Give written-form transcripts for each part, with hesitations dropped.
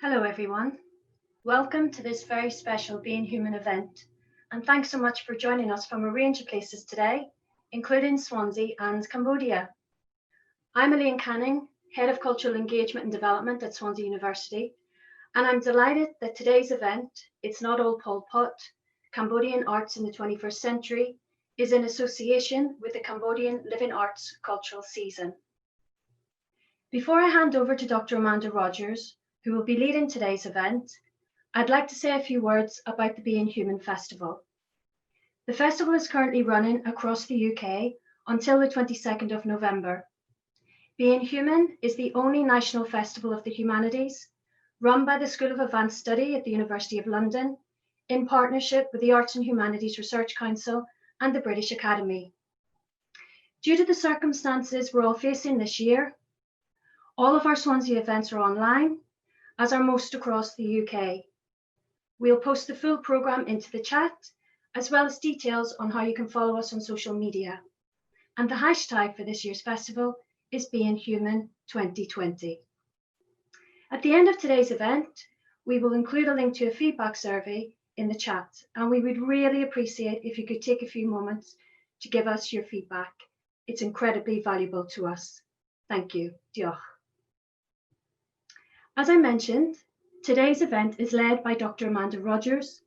Hello everyone, welcome to this very special Being Human event, and thanks so much for joining us from a range of places today, including Swansea and Cambodia. I'm Elaine Canning, Head of Cultural Engagement and Development at Swansea University, and I'm delighted that today's event, It's Not All Pol Pot, Cambodian Arts in the 21st Century, is in association with the Cambodian Living Arts Cultural Season. Before I hand over to Dr. Amanda Rogers, who will be leading today's event, I'd like to say a few words about the Being Human Festival. The festival is currently running across the UK until the 22nd of November. Being Human is the only national festival of the humanities run by the School of Advanced Study at the University of London in partnership with the Arts and Humanities Research Council and the British Academy. Due to the circumstances we're all facing this year, all of our Swansea events are online, as are most across the UK. We'll post the full programme into the chat, as well as details on how you can follow us on social media. And the hashtag for this year's festival is Being Human 2020. At the end of today's event, we will include a link to a feedback survey in the chat, and we would really appreciate if you could take a few moments to give us your feedback. It's incredibly valuable to us. Thank you. Diolch. As I mentioned, today's event is led by Dr. Amanda Rogers,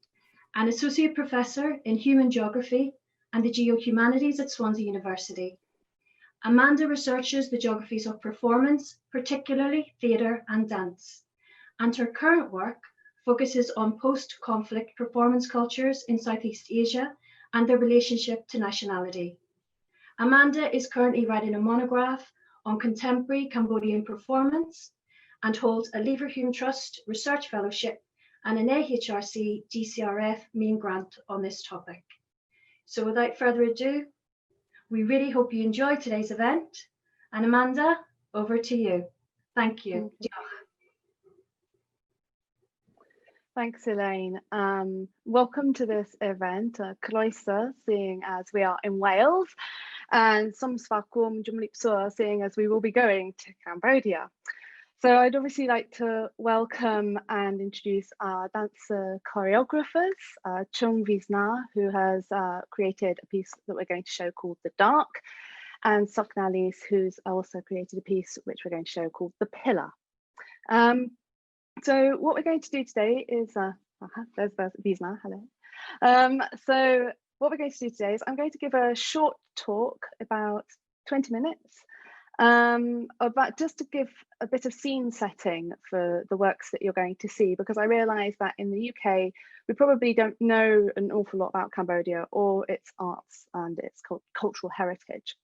an Associate Professor in Human Geography and the Geohumanities at Swansea University. Amanda researches the geographies of performance, particularly theatre and dance, and her current work focuses on post-conflict performance cultures in Southeast Asia and their relationship to nationality. Amanda is currently writing a monograph on contemporary Cambodian performance and holds a Leverhulme Trust Research Fellowship and an AHRC GCRF main grant on this topic. So without further ado, we really hope you enjoy today's event. And Amanda, over to you. Thank you. Thanks, Elaine. Welcome to this event, Croeso, seeing as we are in Wales, and Somsvakum Jumlipsua, seeing as we will be going to Cambodia. So I'd obviously like to welcome and introduce our dancer choreographers, Choung Veasna, who has created a piece that we're going to show called The Dark, and Sok Nalys, who's also created a piece which we're going to show called The Pillar. So what we're going to do today is, there's Veasna, hello. So what we're going to do today is I'm going to give a short talk, about 20 minutes, about just to give a bit of scene setting for the works that you're going to see, because I realise that in the UK we probably don't know an awful lot about Cambodia or its arts and its cultural heritage.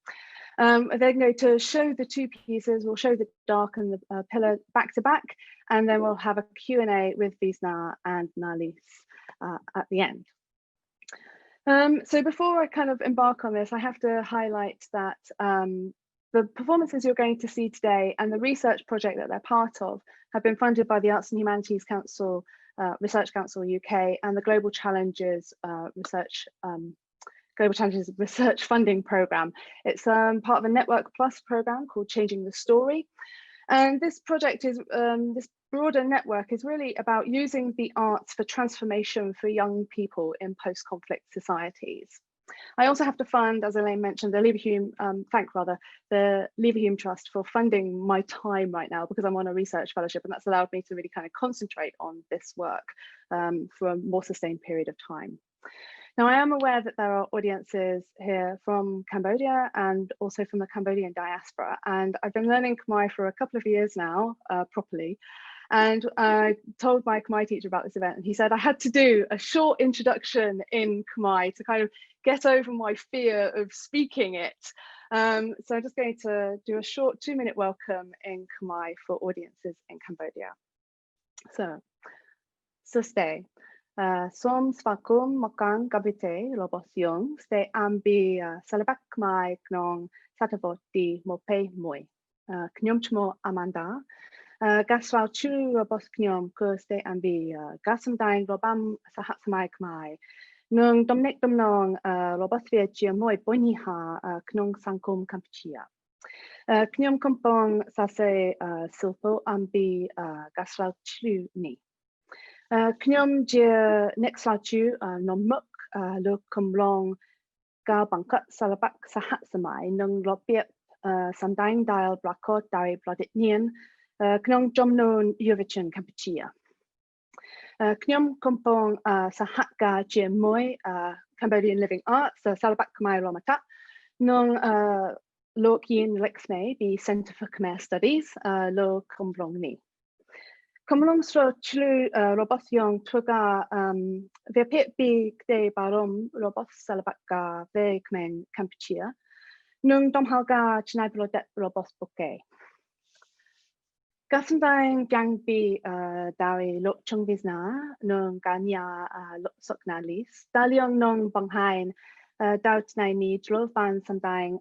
They're going to show the two pieces. We'll show The Dark and The Pillar back to back, and then we'll have a Q&A with Veasna and Nalys at the end. So before I kind of embark on this, I have to highlight that the performances you're going to see today and the research project that they're part of have been funded by the Arts and Humanities Council, Research Council UK, and the Global Challenges Research Funding Programme. It's part of a Network Plus programme called Changing the Story. And this project is, this broader network is really about using the arts for transformation for young people in post-conflict societies. I also have to fund, as Elaine mentioned, the Leverhulme Trust for funding my time right now, because I'm on a research fellowship, and that's allowed me to really kind of concentrate on this work for a more sustained period of time. Now, I am aware that there are audiences here from Cambodia and also from the Cambodian diaspora, and I've been learning Khmer for a couple of years now, properly. And I told my Khmer teacher about this event, and he said I had to do a short introduction in Khmer to kind of get over my fear of speaking it. So I'm just going to do a short 2-minute welcome in Khmer for audiences in Cambodia. So stay. Som svakum makang kabite lobosyong stay ambi salabak Khmer knong satavoti mope moi. Knyom chmo Amanda. Gaswal chu robos knyom ko stay ambi gasam daing robam sahat samai Khmer. Nung domnek domnong robos via chia moi boniha knong sangkum Kampuchea. Knyom kompong sase silpo ambi gasral chlu ni. Knyom je next latu nomuk lo kumlong ga bangkat salabak sahat samai nung lopiep sandain dial blakot dari blodit nien knong jomnon Yuvichin Kampuchea. Knyom kompong sahat ga je moi Cambodian Living Arts salabak Khmer romata nung lo kin lexme the Centre for Khmer Studies lo kumlong ni. Kumlong stro chlu robos yong tuga ve pet big de barom robos salabak ga ve Khmer Kampuchea nung domhalga chnai blodet robos buke. Gasandang gangbi dari lok Choung Veasna nung ganya lok Sok Nalys daliong nung banghain daut nai ni drofan sandang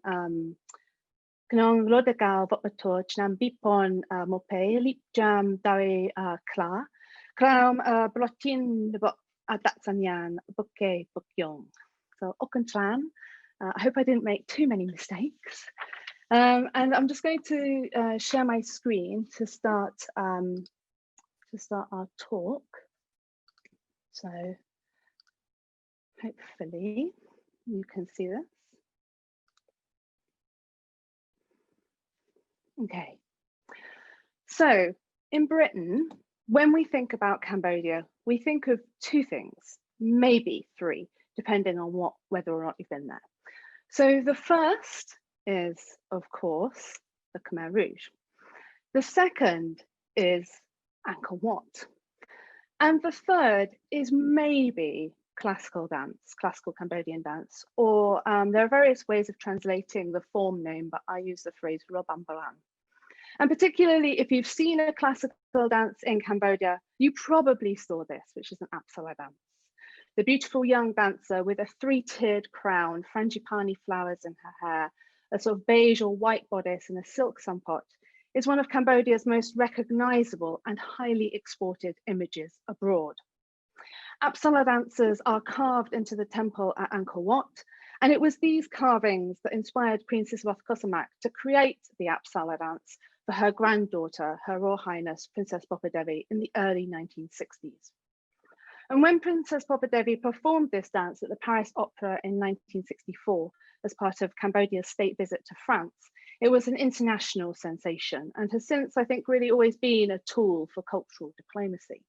knong lodegal vopator chnam bipon mope lip jam dari kla kram blotin bok adatsanyan buke bukyong. So okantran. I hope I didn't make too many mistakes. And I'm just going to share my screen to start our talk. So hopefully you can see this. Okay. So in Britain, when we think about Cambodia, we think of two things, maybe three, depending on whether or not you've been there. So the first is, of course, the Khmer Rouge. The second is Angkor Wat. And the third is maybe classical dance, classical Cambodian dance, or there are various ways of translating the form name, but I use the phrase Robambaran. And particularly if you've seen a classical dance in Cambodia, you probably saw this, which is an Apsara dance. The beautiful young dancer with a three-tiered crown, frangipani flowers in her hair, a sort of beige or white bodice and a silk sunpot is one of Cambodia's most recognizable and highly exported images abroad. Apsara dancers are carved into the temple at Angkor Wat, and it was these carvings that inspired Queen Sisawath Kosamak to create the Apsara dance for her granddaughter, Her Royal Highness Princess Popadevi in the early 1960s. And when Princess Popadevi performed this dance at the Paris Opera in 1964 as part of Cambodia's state visit to France, it was an international sensation and has since, I think, really always been a tool for cultural diplomacy.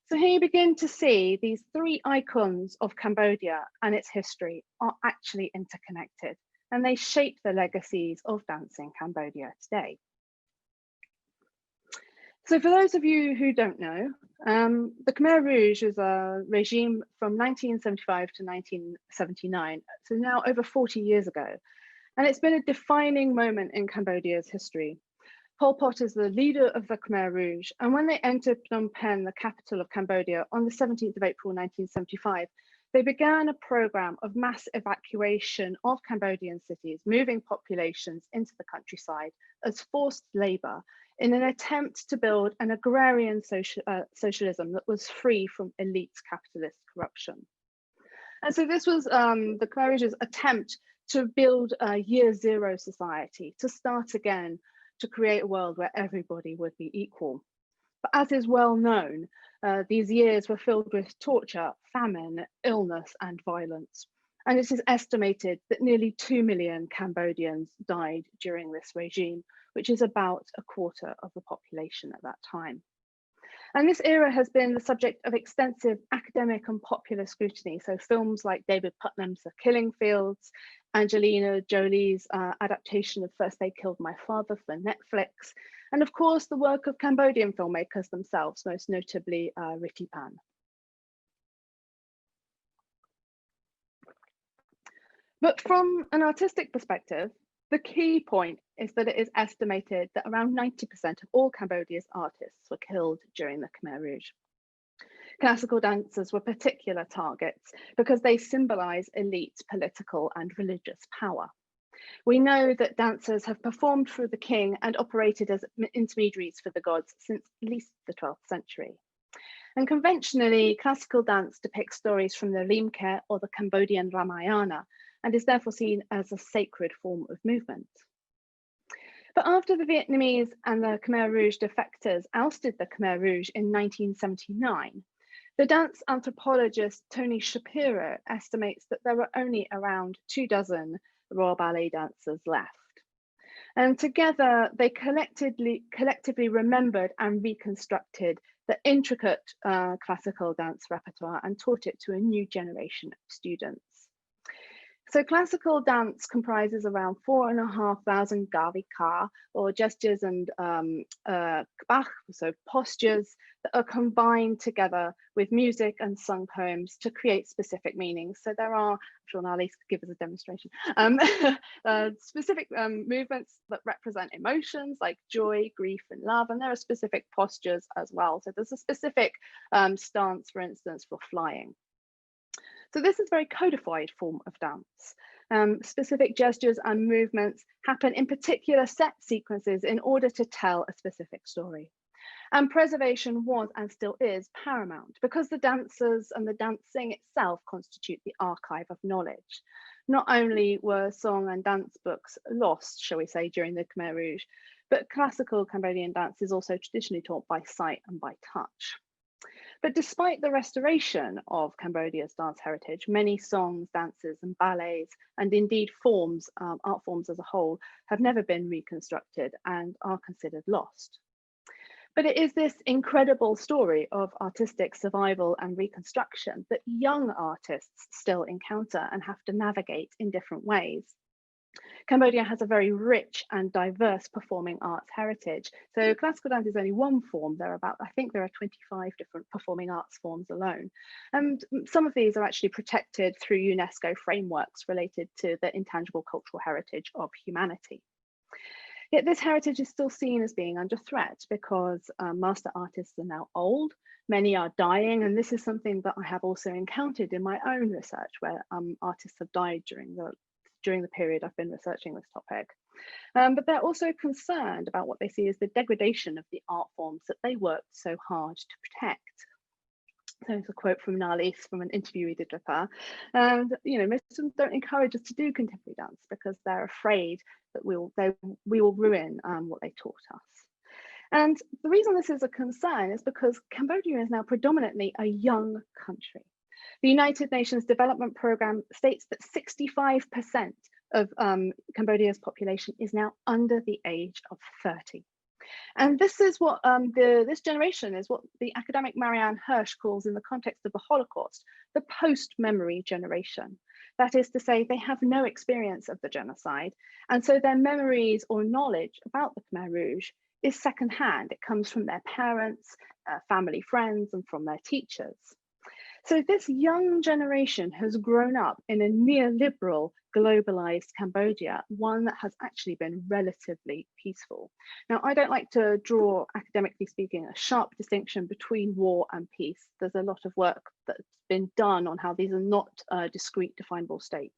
So here you begin to see these three icons of Cambodia and its history are actually interconnected, and they shape the legacies of dance in Cambodia today. So for those of you who don't know, the Khmer Rouge is a regime from 1975 to 1979, so now over 40 years ago. And it's been a defining moment in Cambodia's history. Pol Pot is the leader of the Khmer Rouge, and when they entered Phnom Penh, the capital of Cambodia, on the 17th of April 1975, they began a program of mass evacuation of Cambodian cities, moving populations into the countryside as forced labor in an attempt to build an agrarian socialism that was free from elite capitalist corruption. And so this was the Khmer Rouge's attempt to build a year zero society, to start again, to create a world where everybody would be equal. But as is well known, these years were filled with torture, famine, illness, and violence. And it is estimated that nearly 2 million Cambodians died during this regime, which is about a quarter of the population at that time. And this era has been the subject of extensive academic and popular scrutiny. So films like David Putnam's The Killing Fields, Angelina Jolie's adaptation of First They Killed My Father for Netflix, and of course, the work of Cambodian filmmakers themselves, most notably Ritipan. But from an artistic perspective, the key point is that it is estimated that around 90% of all Cambodia's artists were killed during the Khmer Rouge. Classical dancers were particular targets because they symbolize elite political and religious power. We know that dancers have performed for the king and operated as intermediaries for the gods since at least the 12th century. And conventionally, classical dance depicts stories from the Limke or the Cambodian Ramayana, and is therefore seen as a sacred form of movement. But after the Vietnamese and the Khmer Rouge defectors ousted the Khmer Rouge in 1979, the dance anthropologist Tony Shapiro estimates that there were only around 24 Royal Ballet dancers left. And together they collectively remembered and reconstructed the intricate classical dance repertoire and taught it to a new generation of students. So classical dance comprises around 4,500 gavi ka, or gestures and kbach, so postures that are combined together with music and sung poems to create specific meanings. So there are, I'm sure Nalys could give us a demonstration, specific movements that represent emotions like joy, grief, and love, and there are specific postures as well. So there's a specific stance, for instance, for flying. So this is a very codified form of dance. Specific gestures and movements happen in particular set sequences in order to tell a specific story. And preservation was and still is paramount because the dancers and the dancing itself constitute the archive of knowledge. Not only were song and dance books lost, shall we say, during the Khmer Rouge, but classical Cambodian dance is also traditionally taught by sight and by touch. But despite the restoration of Cambodia's dance heritage, many songs, dances, and ballets, and indeed forms, art forms as a whole, have never been reconstructed and are considered lost. But it is this incredible story of artistic survival and reconstruction that young artists still encounter and have to navigate in different ways. Cambodia has a very rich and diverse performing arts heritage. So classical dance is only one form. I think there are 25 different performing arts forms alone. And some of these are actually protected through UNESCO frameworks related to the intangible cultural heritage of humanity. Yet this heritage is still seen as being under threat because master artists are now old, many are dying, and this is something that I have also encountered in my own research where artists have died during the period I've been researching this topic. But they're also concerned about what they see as the degradation of the art forms that they worked so hard to protect. So it's a quote from Nalys from an interview we did with her. And most of them don't encourage us to do contemporary dance because they're afraid that we will ruin what they taught us. And the reason this is a concern is because Cambodia is now predominantly a young country. The United Nations Development Programme states that 65% of Cambodia's population is now under the age of 30. And this is what this generation is what the academic Marianne Hirsch calls, in the context of the Holocaust, the post-memory generation. That is to say, they have no experience of the genocide, and so their memories or knowledge about the Khmer Rouge is secondhand. It comes from their parents, family, friends, and from their teachers. So this young generation has grown up in a neoliberal, globalized Cambodia, one that has actually been relatively peaceful. Now, I don't like to draw, academically speaking, a sharp distinction between war and peace. There's a lot of work that's been done on how these are not discrete, definable states.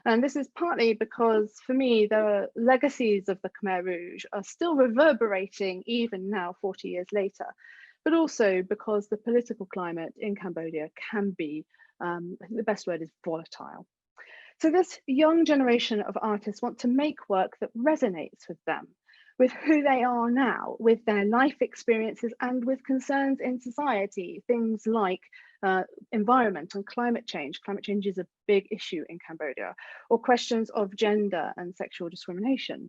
And this is partly because, for me, the legacies of the Khmer Rouge are still reverberating even now, 40 years later, but also because the political climate in Cambodia can be, I think the best word is volatile. So this young generation of artists want to make work that resonates with them, with who they are now, with their life experiences and with concerns in society, things like environment and climate change. Climate change is a big issue in Cambodia, or questions of gender and sexual discrimination.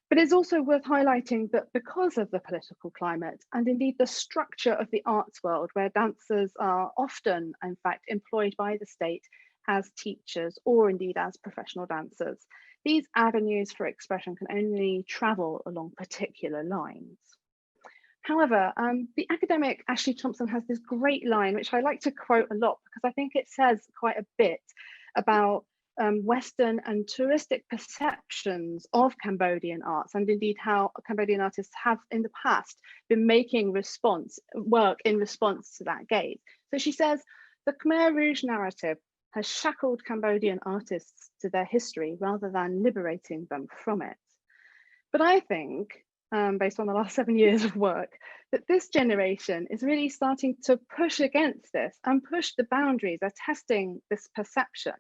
But it's also worth highlighting that because of the political climate and indeed the structure of the arts world, where dancers are often, in fact, employed by the state as teachers or indeed as professional dancers, these avenues for expression can only travel along particular lines. However, the academic Ashley Thompson has this great line, which I like to quote a lot because I think it says quite a bit about Western and touristic perceptions of Cambodian arts, and indeed how Cambodian artists have in the past been making work in response to that gaze. So she says, the Khmer Rouge narrative has shackled Cambodian artists to their history rather than liberating them from it. But I think, based on the last 7 years of work, that this generation is really starting to push against this and push the boundaries. They're testing this perception.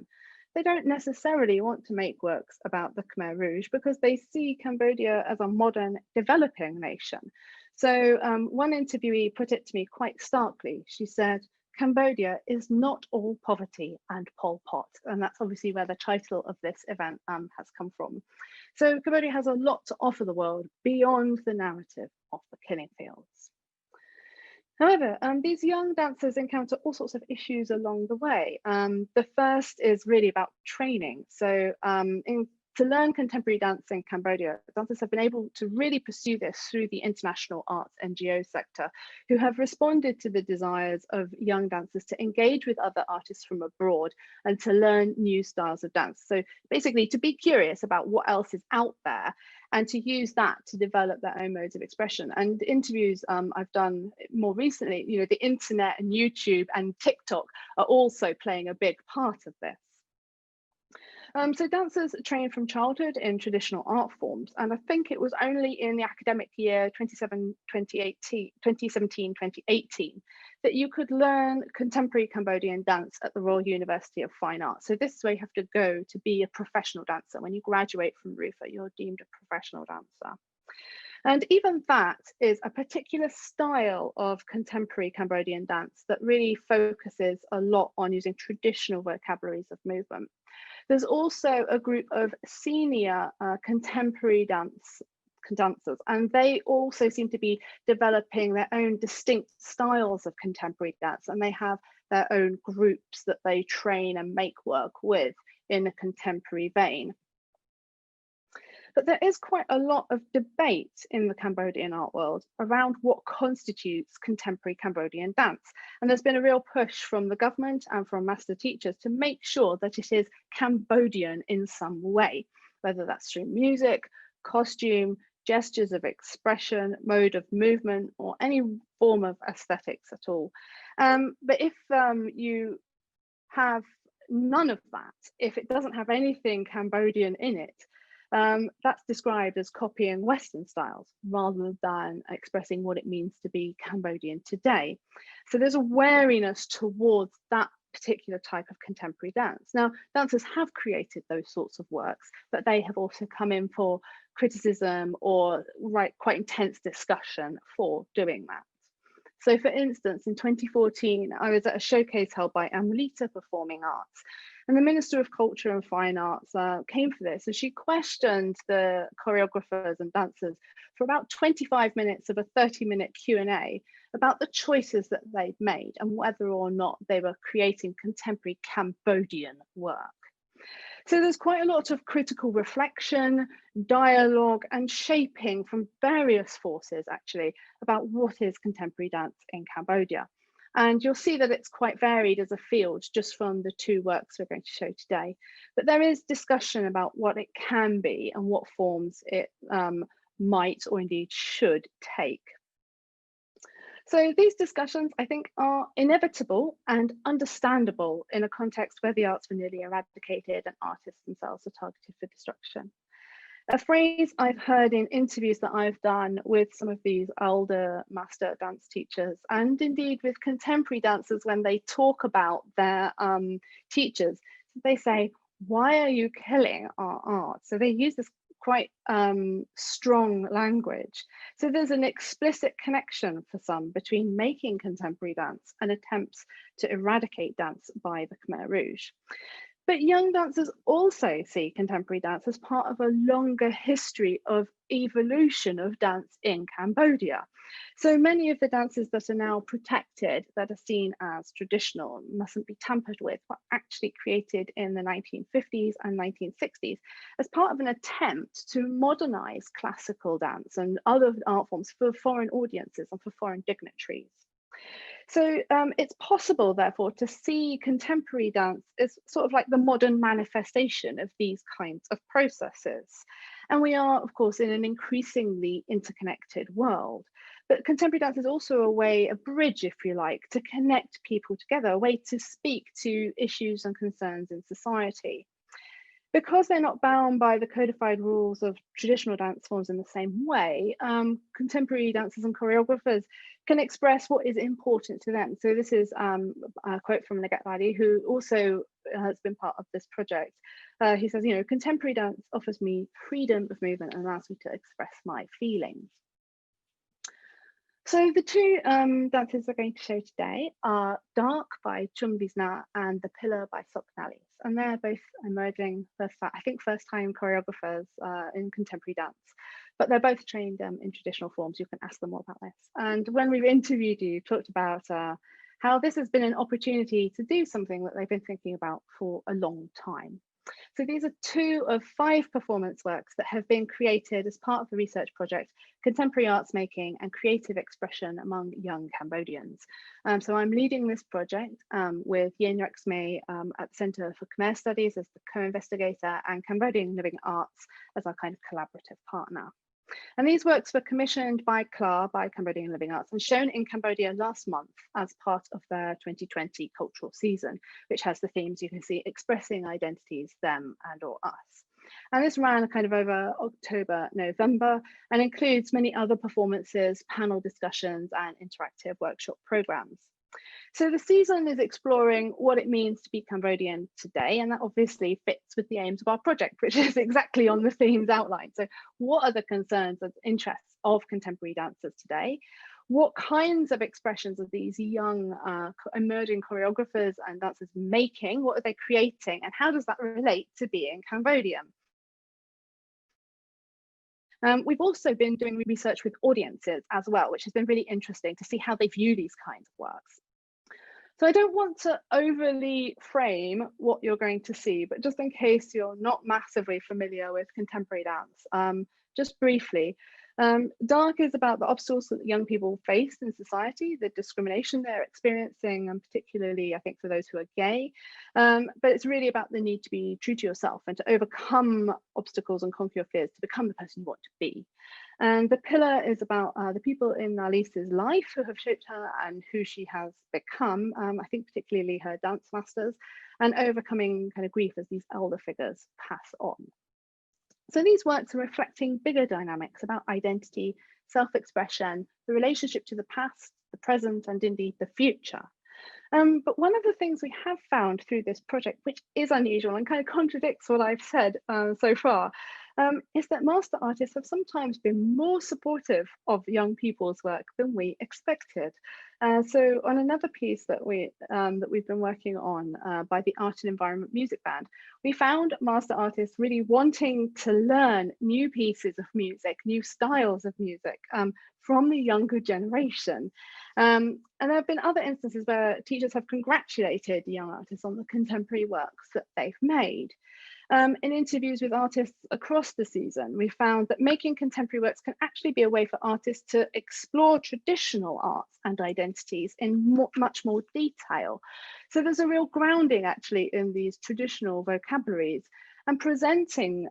they don't necessarily want to make works about the Khmer Rouge because they see Cambodia as a modern developing nation. So one interviewee put it to me quite starkly. She said, Cambodia is not all poverty and Pol Pot. And that's obviously where the title of this event has come from. So Cambodia has a lot to offer the world beyond the narrative of the killing fields. However, these young dancers encounter all sorts of issues along the way. The first is really about training. So to learn contemporary dance in Cambodia, dancers have been able to really pursue this through the international arts NGO sector, who have responded to the desires of young dancers to engage with other artists from abroad and to learn new styles of dance. So basically to be curious about what else is out there and to use that to develop their own modes of expression. And interviews I've done more recently, you know, the internet and YouTube and TikTok are also playing a big part of this. So dancers train from childhood in traditional art forms, and I think it was only in the academic year 2017-2018 that you could learn contemporary Cambodian dance at the Royal University of Fine Arts. So this is where you have to go to be a professional dancer. When you graduate from RUFA, you're deemed a professional dancer. And even that is a particular style of contemporary Cambodian dance that really focuses a lot on using traditional vocabularies of movement. There's also a group of senior contemporary dancers, and they also seem to be developing their own distinct styles of contemporary dance, and they have their own groups that they train and make work with in a contemporary vein. But there is quite a lot of debate in the Cambodian art world around what constitutes contemporary Cambodian dance. And there's been a real push from the government and from master teachers to make sure that it is Cambodian in some way, whether that's through music, costume, gestures of expression, mode of movement, or any form of aesthetics at all. But if you have none of that, if it doesn't have anything Cambodian in it, that's described as copying Western styles rather than expressing what it means to be Cambodian today. So there's a wariness towards that particular type of contemporary dance. Now, dancers have created those sorts of works, but they have also come in for criticism or quite intense discussion for doing that. So for instance, in 2014, I was at a showcase held by Amrita Performing Arts, and the Minister of Culture and Fine Arts came for this, and she questioned the choreographers and dancers for about 25 minutes of a 30-minute Q&A about the choices that they'd made and whether or not they were creating contemporary Cambodian work. So there's quite a lot of critical reflection, dialogue, and shaping from various forces, actually, about what is contemporary dance in Cambodia. And you'll see that it's quite varied as a field just from the two works we're going to show today. But there is discussion about what it can be and what forms it might or indeed should take. So these discussions, I think, are inevitable and understandable in a context where the arts were nearly eradicated and artists themselves are targeted for destruction. A phrase I've heard in interviews that I've done with some of these older master dance teachers and indeed with contemporary dancers when they talk about their teachers, they say, "Why are you killing our art?" So they use this quite strong language. So there's an explicit connection for some between making contemporary dance and attempts to eradicate dance by the Khmer Rouge. But young dancers also see contemporary dance as part of a longer history of evolution of dance in Cambodia. So many of the dances that are now protected, that are seen as traditional, mustn't be tampered with, were actually created in the 1950s and 1960s as part of an attempt to modernize classical dance and other art forms for foreign audiences and for foreign dignitaries. So it's possible, therefore, to see contemporary dance as sort of like the modern manifestation of these kinds of processes. And we are, of course, in an increasingly interconnected world. But contemporary dance is also a way, a bridge, if you like, to connect people together, a way to speak to issues and concerns in society. Because they're not bound by the codified rules of traditional dance forms in the same way, contemporary dancers and choreographers can express what is important to them. So this is a quote from Nagat Ladi, who also has been part of this project. He says, contemporary dance offers me freedom of movement and allows me to express my feelings. So the two dances we're going to show today are Dark by Choung and The Pillar by Sok Nalys. And they're both emerging first-time choreographers in contemporary dance. But they're both trained in traditional forms. You can ask them more about this. And when we've interviewed you, talked about how this has been an opportunity to do something that they've been thinking about for a long time. So these are 2 of 5 performance works that have been created as part of the research project, Contemporary Arts Making and Creative Expression Among Young Cambodians. So I'm leading this project with Yen Khmer at the Centre for Khmer Studies as the co-investigator and Cambodian Living Arts as our kind of collaborative partner. And these works were commissioned by CLAR, by Cambodian Living Arts, and shown in Cambodia last month as part of their 2020 cultural season, which has the themes you can see: expressing identities, them and or us. And this ran kind of over October, November, and includes many other performances, panel discussions, and interactive workshop programs. So the season is exploring what it means to be Cambodian today, and that obviously fits with the aims of our project, which is exactly on the themes outlined. So what are the concerns and interests of contemporary dancers today? What kinds of expressions are these young emerging choreographers and dancers making? What are they creating? And how does that relate to being Cambodian? We've also been doing research with audiences as well, which has been really interesting to see how they view these kinds of works. So I don't want to overly frame what you're going to see, but just in case you're not massively familiar with contemporary dance, just briefly, Dark is about the obstacles that young people face in society, the discrimination they're experiencing, and particularly, I think, for those who are gay. But it's really about the need to be true to yourself and to overcome obstacles and conquer your fears to become the person you want to be. And The Pillar is about the people in Nalys's life who have shaped her and who she has become, I think particularly her dance masters, and overcoming kind of grief as these elder figures pass on. So these works are reflecting bigger dynamics about identity, self-expression, the relationship to the past, the present, and indeed the future. But one of the things we have found through this project, which is unusual and kind of contradicts what I've said so far, is that master artists have sometimes been more supportive of young people's work than we expected. So on another piece that we've been working on by the Art and Environment Music Band, we found master artists really wanting to learn new pieces of music, new styles of music from the younger generation. And there have been other instances where teachers have congratulated young artists on the contemporary works that they've made. In interviews with artists across the season, we found that making contemporary works can actually be a way for artists to explore traditional arts and identities in much more detail. So there's a real grounding actually in these traditional vocabularies, and presenting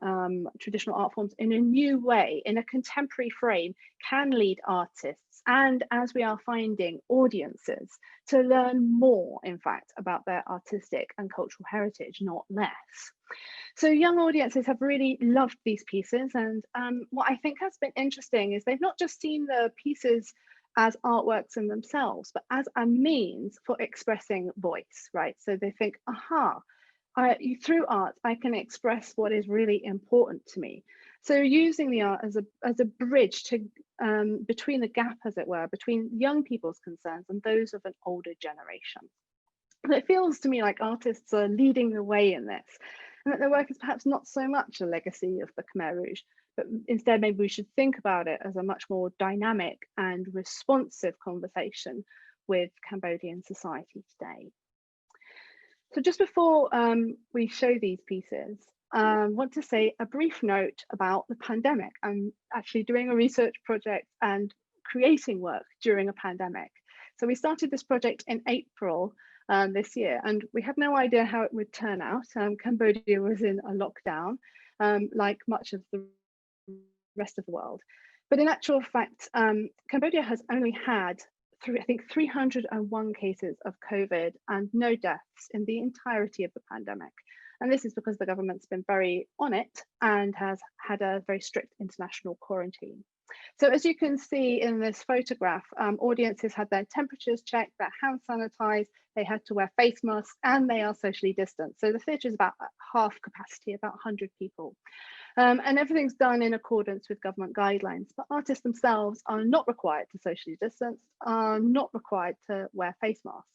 traditional art forms in a new way, in a contemporary frame, can lead artists, and as we are finding, audiences, to learn more, in fact, about their artistic and cultural heritage, not less. So young audiences have really loved these pieces, and what I think has been interesting is they've not just seen the pieces as artworks in themselves, but as a means for expressing voice, right? So they think, aha, through art, I can express what is really important to me. So using the art as a bridge to between the gap, as it were, between young people's concerns and those of an older generation. And it feels to me like artists are leading the way in this, and that their work is perhaps not so much a legacy of the Khmer Rouge, but instead maybe we should think about it as a much more dynamic and responsive conversation with Cambodian society today. So just before we show these pieces, I want to say a brief note about the pandemic. I'm actually doing a research project and creating work during a pandemic. So we started this project in April this year, and we had no idea how it would turn out. Cambodia was in a lockdown, like much of the rest of the world. But in actual fact, Cambodia has only had I think 301 cases of COVID and no deaths in the entirety of the pandemic. And this is because the government's been very on it and has had a very strict international quarantine. So as you can see in this photograph, audiences had their temperatures checked, their hands sanitized, they had to wear face masks, and they are socially distanced. So the theatre is about half capacity, about 100 people. And everything's done in accordance with government guidelines, but artists themselves are not required to socially distance, are not required to wear face masks.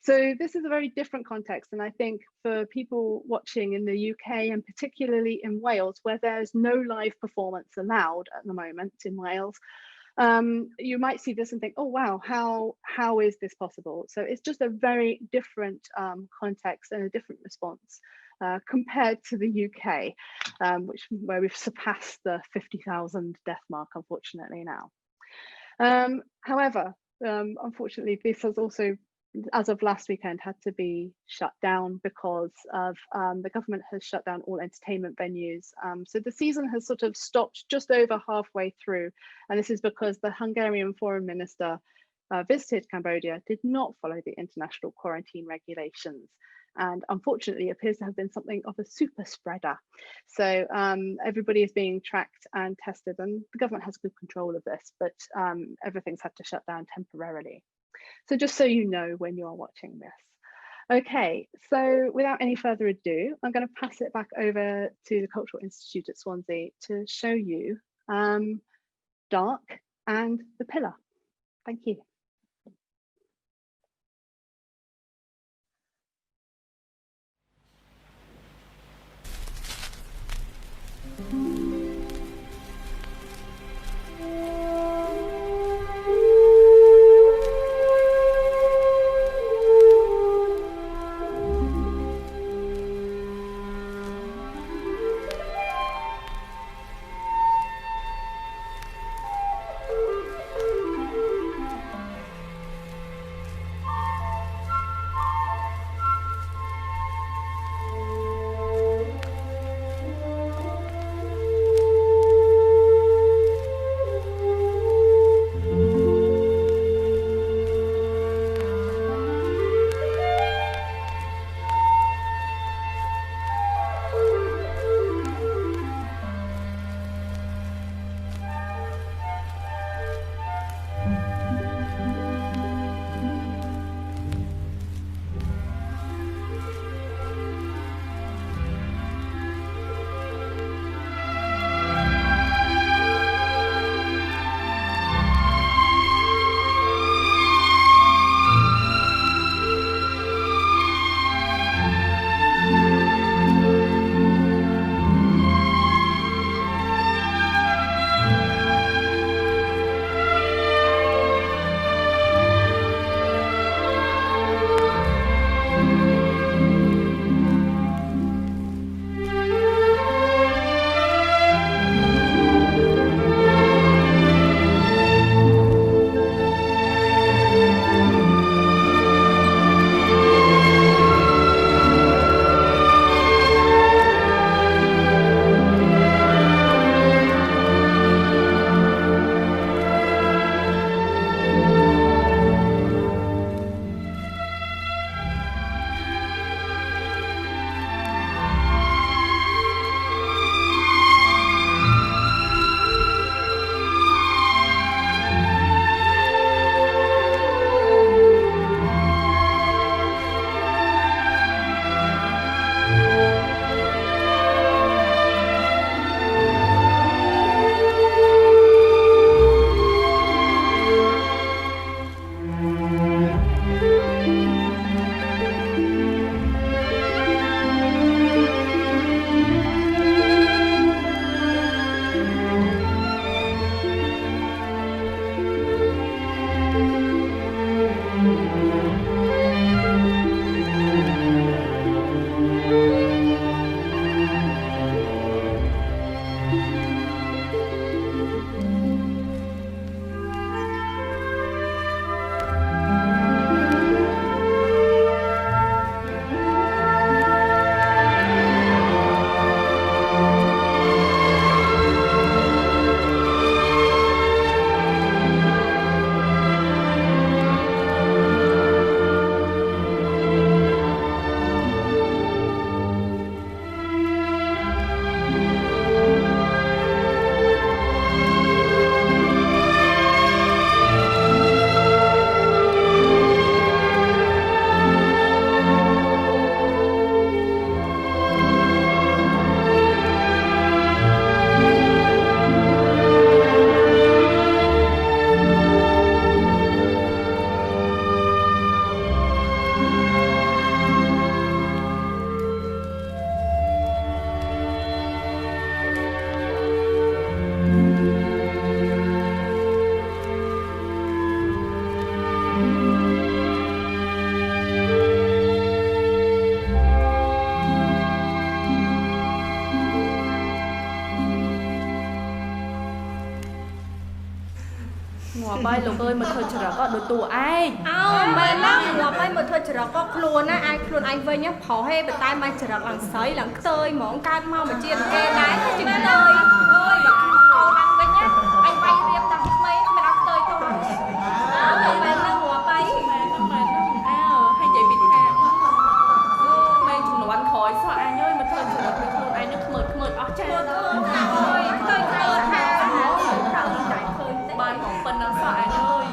So this is a very different context. And I think for people watching in the UK and particularly in Wales, where there's no live performance allowed at the moment in Wales, you might see this and think, oh, wow, how is this possible? So it's just a very different context and a different response compared to the UK, where we've surpassed the 50,000 death mark, unfortunately, now. However, unfortunately, this has also, as of last weekend, had to be shut down because of the government has shut down all entertainment venues. So the season has sort of stopped just over halfway through. And this is because the Hungarian foreign minister visited Cambodia, did not follow the international quarantine regulations, and unfortunately appears to have been something of a super spreader. So everybody is being tracked and tested, and the government has good control of this, but everything's had to shut down temporarily. So just so you know when you are watching this. Okay, so without any further ado, I'm going to pass it back over to the Cultural Institute at Swansea to show you Dark and the Pillar. Thank you. bay lục ơi mà thôi chả có được tù ai mày lắm ngọt bay mà thôi chả có luôn á ai luôn anh vơi nhá phò hay bật tay mai chả làm sấy làm tơi món can mau mà chiên kê đái chứ tơi ơi mà không ăn với nhá anh bay riêng đằng mấy mày ăn tơi thôi mày lắm ngọt bay hay vậy bị thang mày chúng nó ăn khói sao ai ơi mà thôi chả được luôn ai nó khmợt óc cha ơi tơi bàiของphần năng sao ai ơi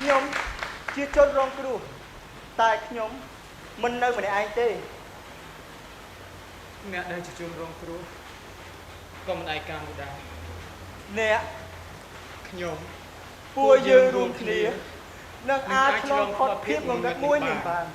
ខ្ញុំជាជនរងគ្រោះតែខ្ញុំមិននៅម្នាក់ឯងទេអ្នកដែលជាជនរងគ្រោះក៏មិនឯកាមួយដែរអ្នកខ្ញុំពួកយើងរួមគ្នានឹងអាចឆ្លងផុតភាពងងឹតមួយនេះបាន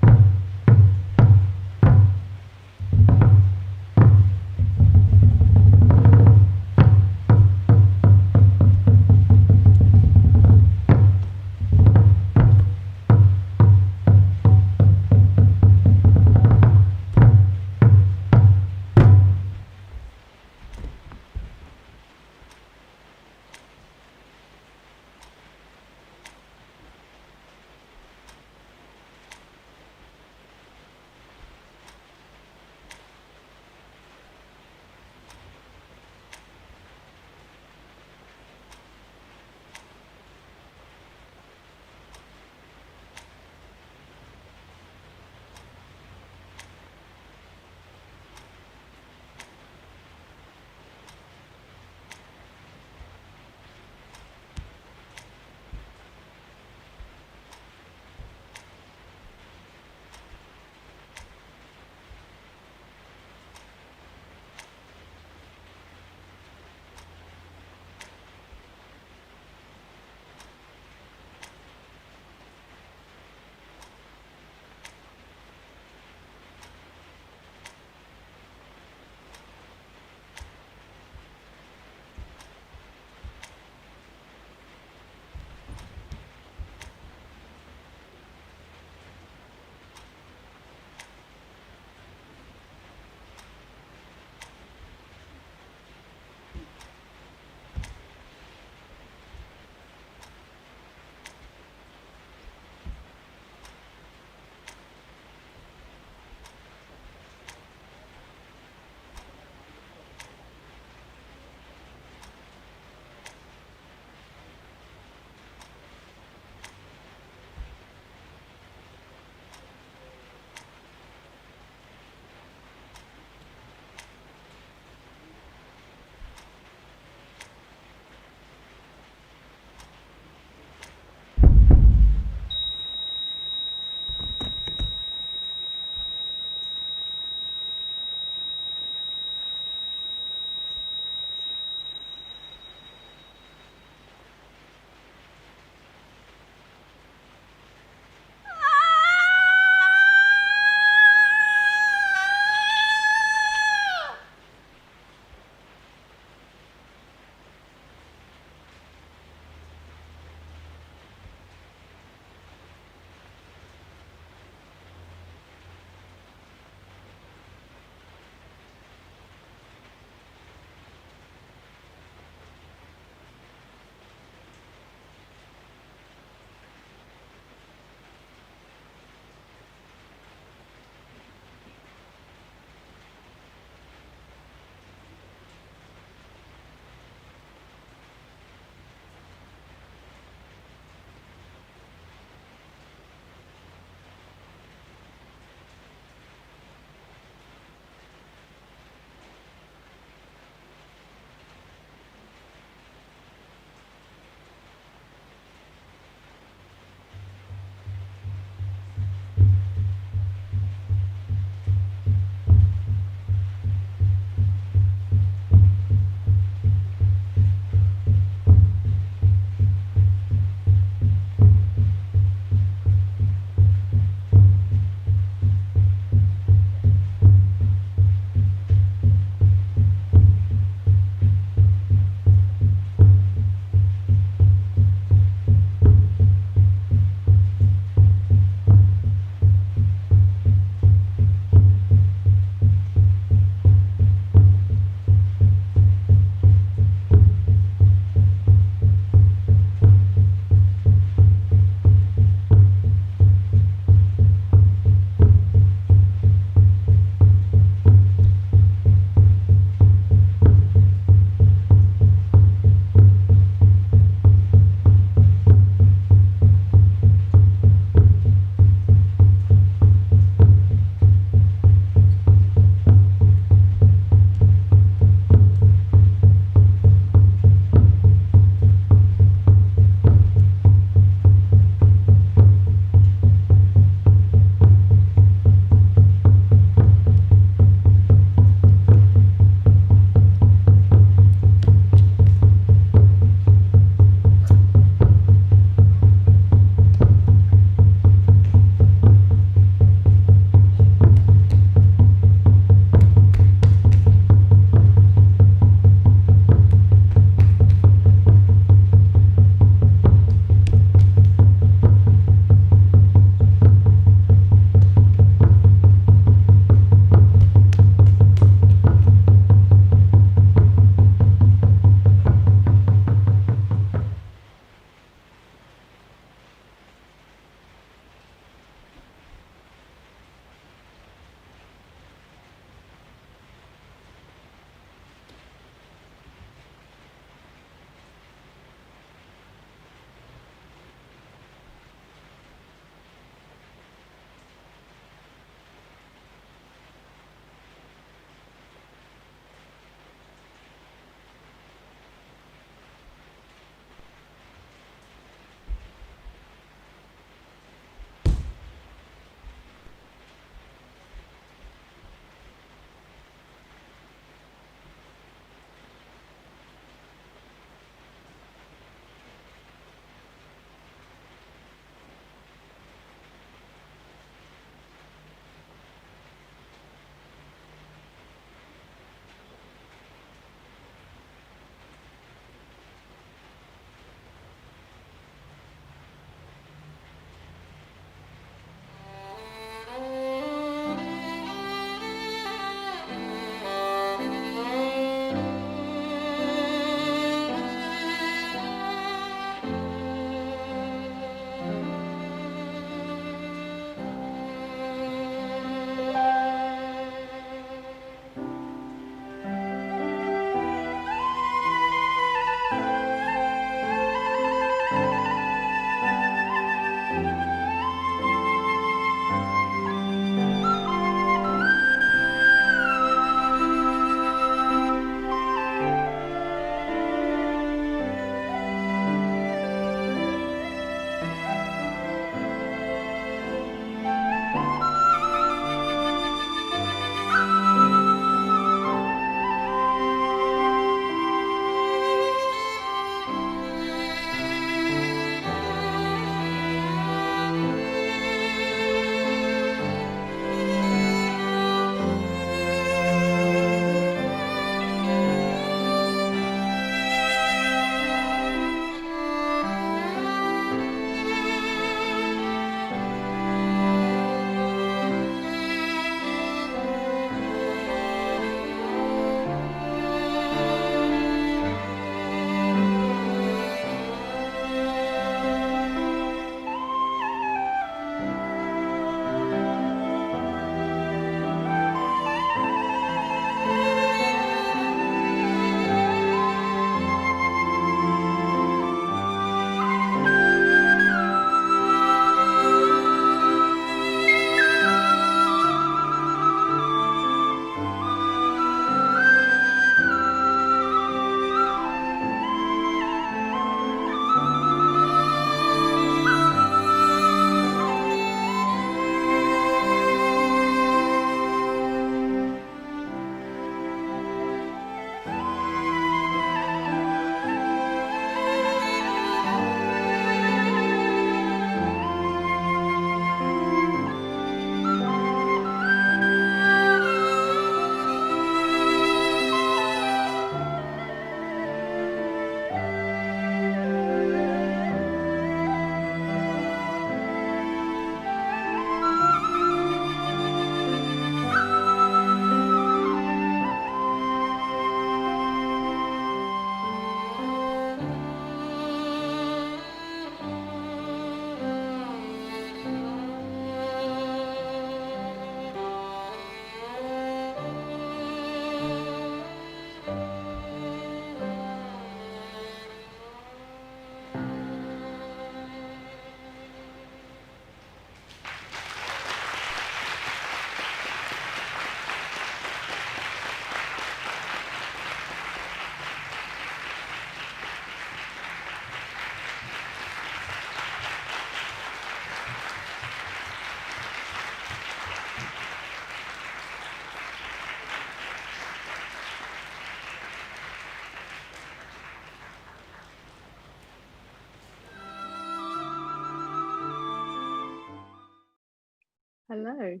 Hello.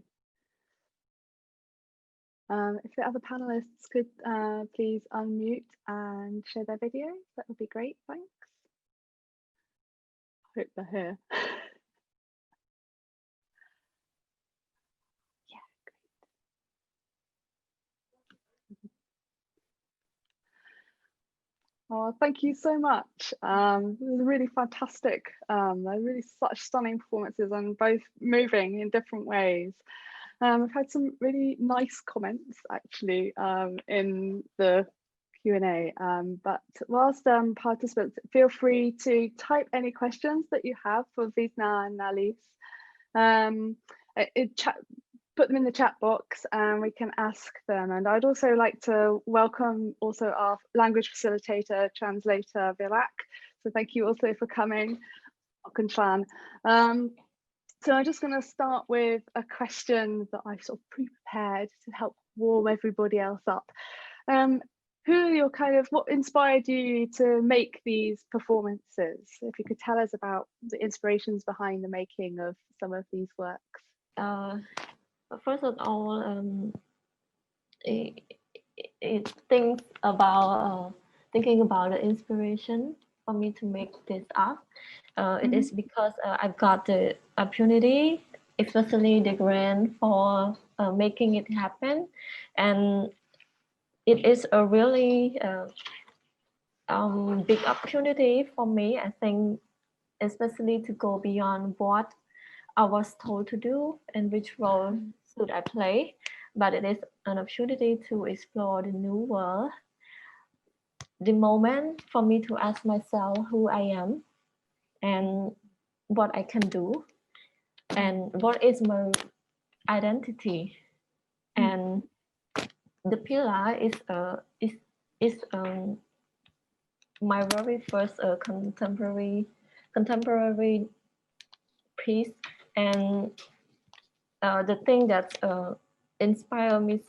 If the other panelists could please unmute and share their videos, that would be great. Thanks. Hope they're here. Yeah, great. Oh, thank you so much. It was really fantastic. They're really such stunning performances and both moving in different ways. I've had some really nice comments actually in the Q&A, but whilst participants, feel free to type any questions that you have for Veasna and Nalys. Put them in the chat box and we can ask them. And I'd also like to welcome also our language facilitator, translator, Vivian. So thank you also for coming, Chan. So I'm just going to start with a question that I've sort of pre-prepared to help warm everybody else up. Who are your what inspired you to make these performances? If you could tell us about the inspirations behind the making of some of these works. First of all, it thinking about the inspiration for me to make this art. It is because I've got the opportunity, especially the grant for making it happen, and it is a really big opportunity for me. I think, especially to go beyond what I was told to do and which role should I play, but it is an opportunity to explore the new world. The moment for me to ask myself who I am and what I can do and what is my identity. And the pillar is my very first contemporary piece, and the thing that inspired me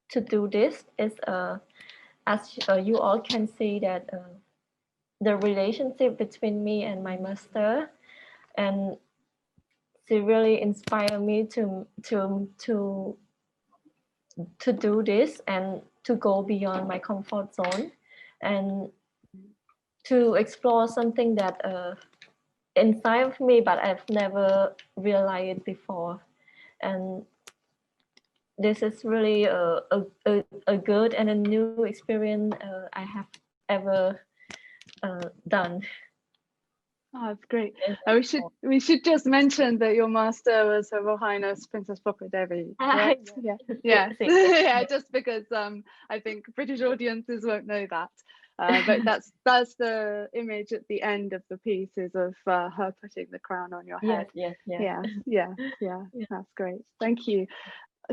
to do this is as you all can see that the relationship between me and my master, and she really inspired me to do this and to go beyond my comfort zone and to explore something that inside of me, but I've never realized it before. And this is really a good and a new experience I have ever done. Oh, that's great. We should just mention that your master was Her Royal Highness Princess Proper Devi, right? Yeah. Yeah, just because I think British audiences won't know that. But that's the image at the end of the piece, is of her putting the crown on your head. Yeah. That's great. Thank you.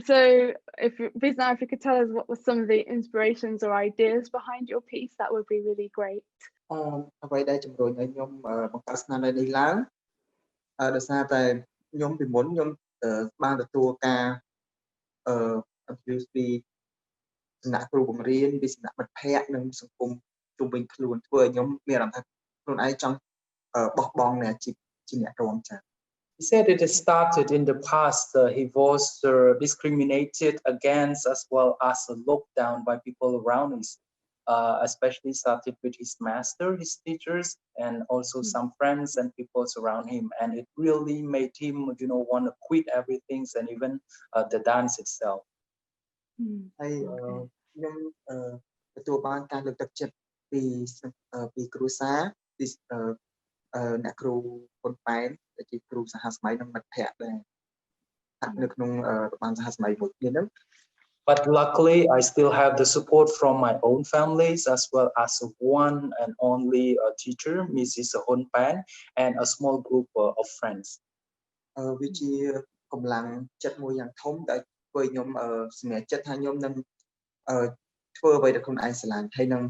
So if Veasna, if you could tell us what were some of the inspirations or ideas behind your piece, that would be really great. អ្វីដែលជំរុញឲ្យខ្ញុំបង្កើតស្នាដៃនេះឡើងដោយសារតែខ្ញុំពីមុនខ្ញុំបានទទួលការ abuse ពីសំណាក់គ្រូបង្រៀនពីសំណាក់មិត្តភ័ក្តិនិងសង្គមជុំវិញខ្លួនធ្វើឲ្យខ្ញុំមានអារម្មណ៍ថាខ្លួនឯងចង់បោះបង់នៅអាជីពជាអ្នករាំចា៎ He said it started in the past. He was discriminated against as well as looked down by people around him. Especially started with his master, his teachers, and also some friends and people around him. And it really made him, want to quit everything and even the dance itself. ហើយខ្ញុំទទួលបានការលើកទឹកចិត្តពីគ្រូសាពីអ្នកគ្រូហ៊ុនប៉ែនដែលជាគ្រូសហសម័យនិងមិត្តភ័ក្តិដែរនៅក្នុងរបាំសហសម័យមួយគ្នាហ្នឹង But luckily, I still have the support from my own families as well as one and only teacher, Mrs. Hun Pan, and a small group of friends. វាជាកម្លាំងចិត្តមួយយ៉ាងធំដែលធ្វើឲ្យខ្ញុំសម្រេចចិត្តថាខ្ញុំនឹងធ្វើអ្វីដែលខ្លួនឯងស្រឡាញ់ហើយនឹង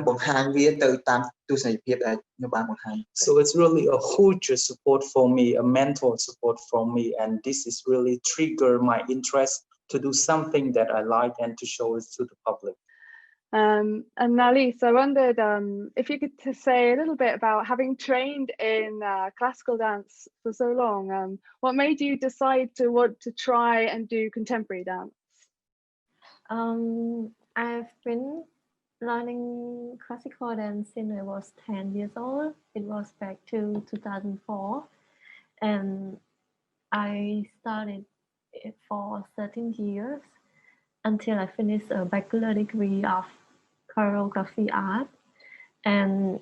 បង្ហាញវាទៅតាមទស្សនីយភាពដែលខ្ញុំបានបង្ហាញ So it's really a huge support for me, a mental support from me, and this is really trigger my interest to do something that I like and to show it to the public. And Nalys, I wondered if you could say a little bit about having trained in classical dance for so long. What made you decide to want to try and do contemporary dance? I've been learning classical dance since I was 10 years old. It was back to 2004, and I started it for 13 years until I finished a bachelor degree of choreography art. And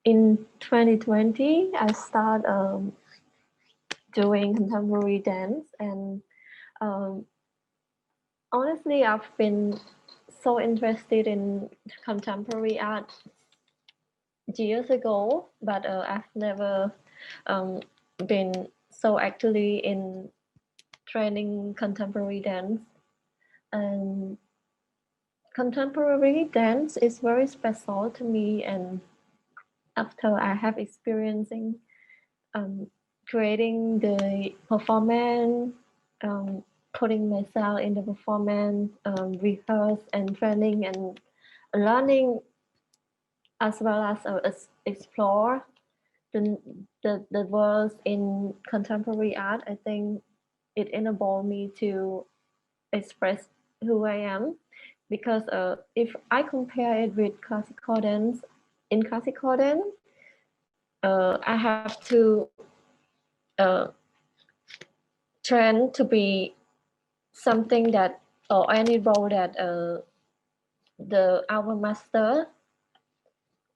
in 2020, I started doing contemporary dance, and honestly, I've been so interested in contemporary art years ago, but I've never been so actively in training contemporary dance. And contemporary dance is very special to me, and after I have experiencing creating the performance, putting myself in the performance, rehearse and training and learning, as well as explore the world in contemporary art. I think it enabled me to express who I am, because if I compare it with classical dance, in classical dance, I have to train to be something that, or any role that our master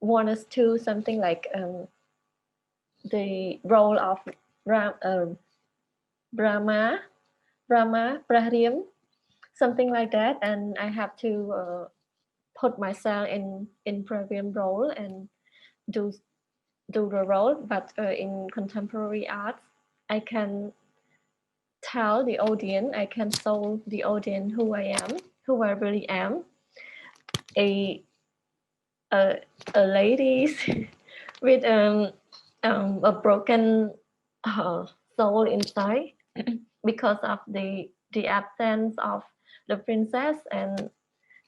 want us to, something like the role of Brahma, Brahrim, something like that, and I have to put myself in Brahrim role and do the role. But in contemporary art, I can tell the audience, I can show the audience who I am, who I really am, a lady with a broken soul inside because of the absence of the princess, and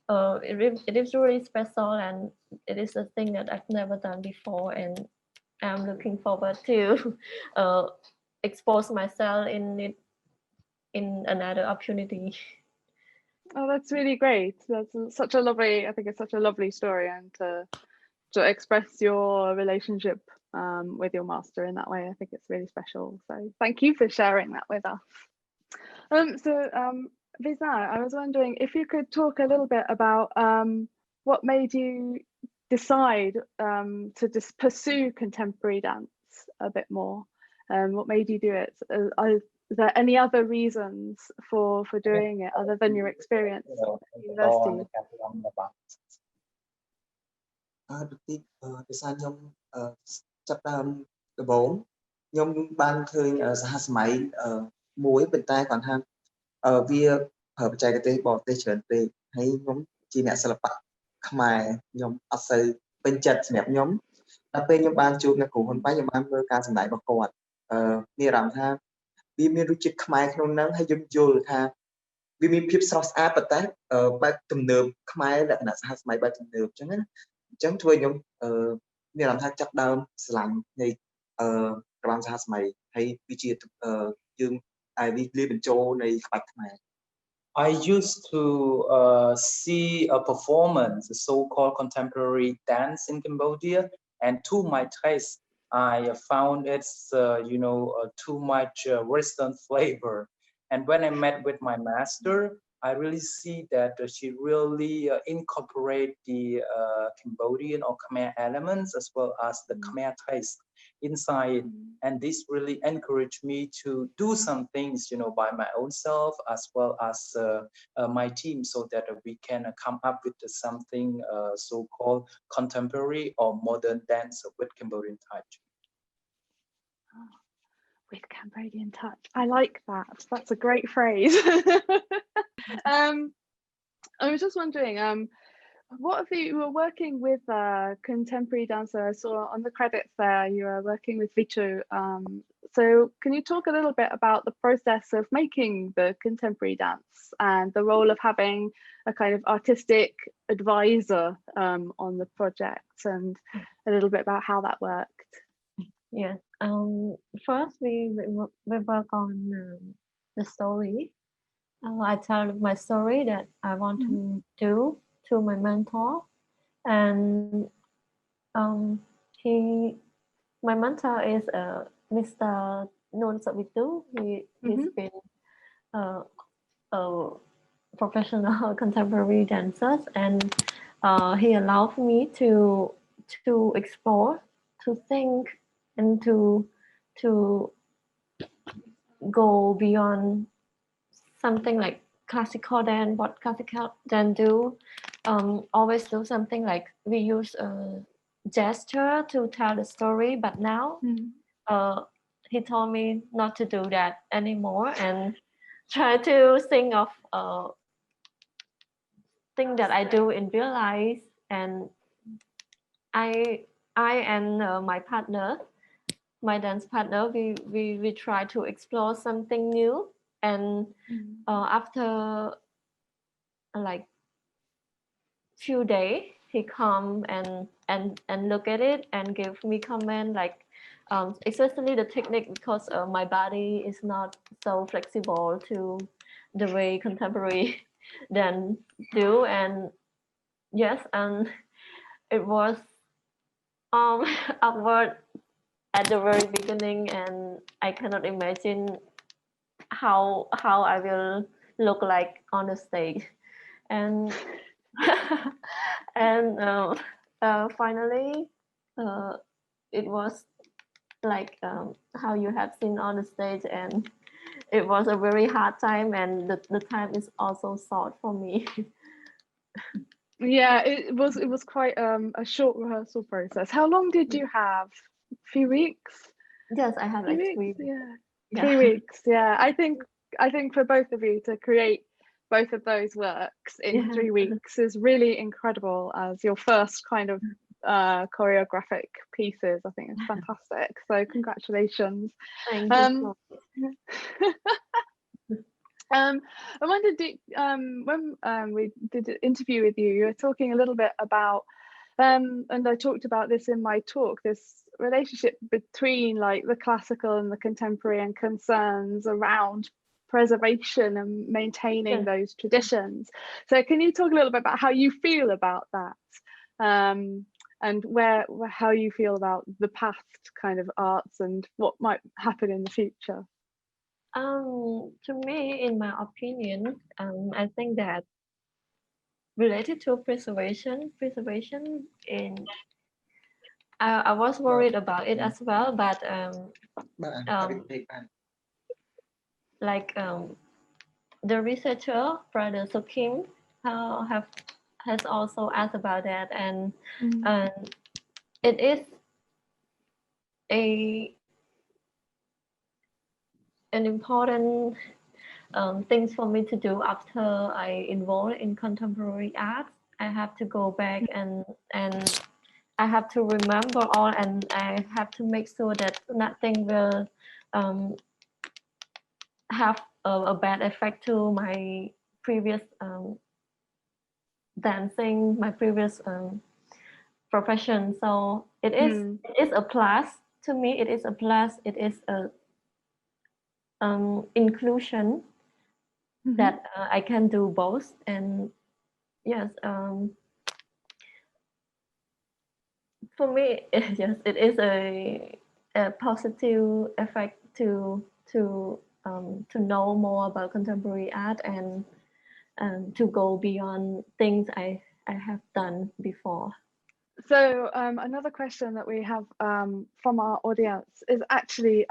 it is really special, and it is a thing that I've never done before, and I'm looking forward to expose myself in it in another opportunity. Oh, that's really great. That's such a lovely, I think it's such a lovely story, and to express your relationship with your master in that way, I think it's really special. So thank you for sharing that with us. Veasna, I was wondering if you could talk a little bit about what made you decide to just pursue contemporary dance a bit more. What made you do it? Is there any other reasons for doing it other than your experience at university? ដោយសារខ្ញុំចាប់ដើមដំបូងខ្ញុំបានឃើញសហសម័យមួយប៉ុន្តែគាត់ថាវាប្រើបច្ចេកទេសបរទេសច្រើនពេកហើយខ្ញុំជាអ្នកសិល្បៈខ្មែរខ្ញុំអត់សូវពេញចិត្តសម្រាប់ខ្ញុំដល់ពេលខ្ញុំបានជួបអ្នកគ្រូហ៊ុនប៉ៃខ្ញុំបានមើលការសម្ដែងរបស់គាត់មានអារម្មណ៍ថាវាមានរសជាតិខ្មែរក្នុងហ្នឹងហើយខ្ញុំយល់ថាវាមានភាពស្រស់ស្អាតប៉ុន្តែបែបទំនើបខ្មែរលក្ខណៈសហសម័យបែបទំនើបអញ្ចឹងណាអញ្ចឹងធ្វើឲ្យខ្ញុំមានអារម្មណ៍ថាចាប់ដើមស្រឡាញ់នៃក្បាច់សហសម័យហើយវាជាយើងអាចលាយបញ្ចូលនៃក្បាច់ខ្មែរ I used to see a performance, a so-called contemporary dance in Cambodia, and to my taste, I found it's too much Western flavor. And when I met with my master, I really see that she really incorporate the Cambodian or Khmer elements as well as the Khmer taste inside, and this really encouraged me to do some things, by my own self as well as my team, so that we can come up with something so-called contemporary or modern dance with Cambodian touch. With Cambodian touch, I like that. That's a great phrase. I was just wondering, what if you were working with a contemporary dancer? I saw on the credits there you were working with Vitu. So can you talk a little bit about the process of making the contemporary dance and the role of having a kind of artistic advisor on the project, and a little bit about how that worked? Yes. First, we work on the story. I tell my story that I want to do to my mentor, and my mentor is Mr. Non Savitu. He's been a professional contemporary dancer, and he allowed me to explore, to think, and to go beyond something like classical dance. What classical dance do, always do something like we use a gesture to tell the story, but now he told me not to do that anymore and try to think of thing that I do in real life. And I and my partner, my dance partner, we try to explore something new. And after like few days, he come and look at it and give me comment, like especially the technique, because my body is not so flexible to the way contemporary dance do. And yes, and it was awkward at the very beginning, and I cannot imagine how I will look like on the stage. And and finally it was like how you have seen on the stage, and it was a very hard time, and the time is also short for me. Yeah, it was quite a short rehearsal process. How long did you have? A few weeks? Yes, I have like 3 weeks. Yeah. 3 weeks. Yeah, I think for both of you to create both of those works in 3 weeks is really incredible as your first kind of choreographic pieces. I think it's fantastic. So congratulations. Thank you. I wondered, when we did an interview with you, you were talking a little bit about, and I talked about this in my talk, this relationship between like the classical and the contemporary, and concerns around preservation and maintaining those traditions. So can you talk a little bit about how you feel about that, and how you feel about the past kind of arts and what might happen in the future? To me, in my opinion, I think that related to preservation in I was worried about it as well, but like the researcher, Brother Sok has also asked about that, and it is an important things for me to do after I enroll in contemporary art. I have to go back and I have to remember all, and I have to make sure that nothing will have a bad effect to my previous dancing, my previous profession. So it is a plus to me. It is a plus. It is a inclusion that I can do both. And yes, for me, yes, it is a positive effect to know more about contemporary art, and to go beyond things I have done before. So another question that we have from our audience is actually,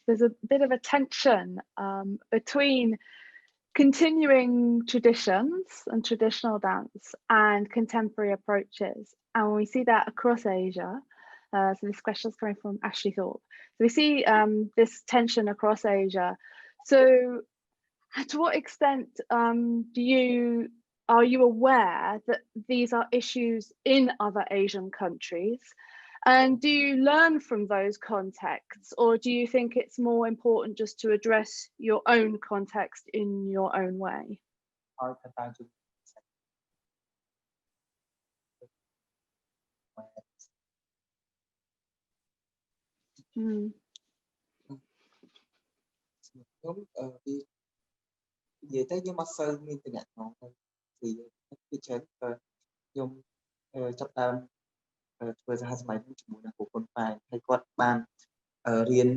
there's a bit of a tension between continuing traditions and traditional dance and contemporary approaches, and we see that across Asia. So this question is coming from Ashley Thorpe. So we see this tension across Asia. So to what extent are you aware that these are issues in other Asian countries, And do you learn from those contexts, or do you think it's more important just to address your own context in your own way? Mm. ខ្ញុំវានិយាយទៅខ្ញុំអត់សូវមានតំណែងទៅពីច្រើនខ្ញុំចាប់ដើមធ្វើសហសម័យជាមួយនឹងប្រពន្ធប៉ែនហើយគាត់បានរៀន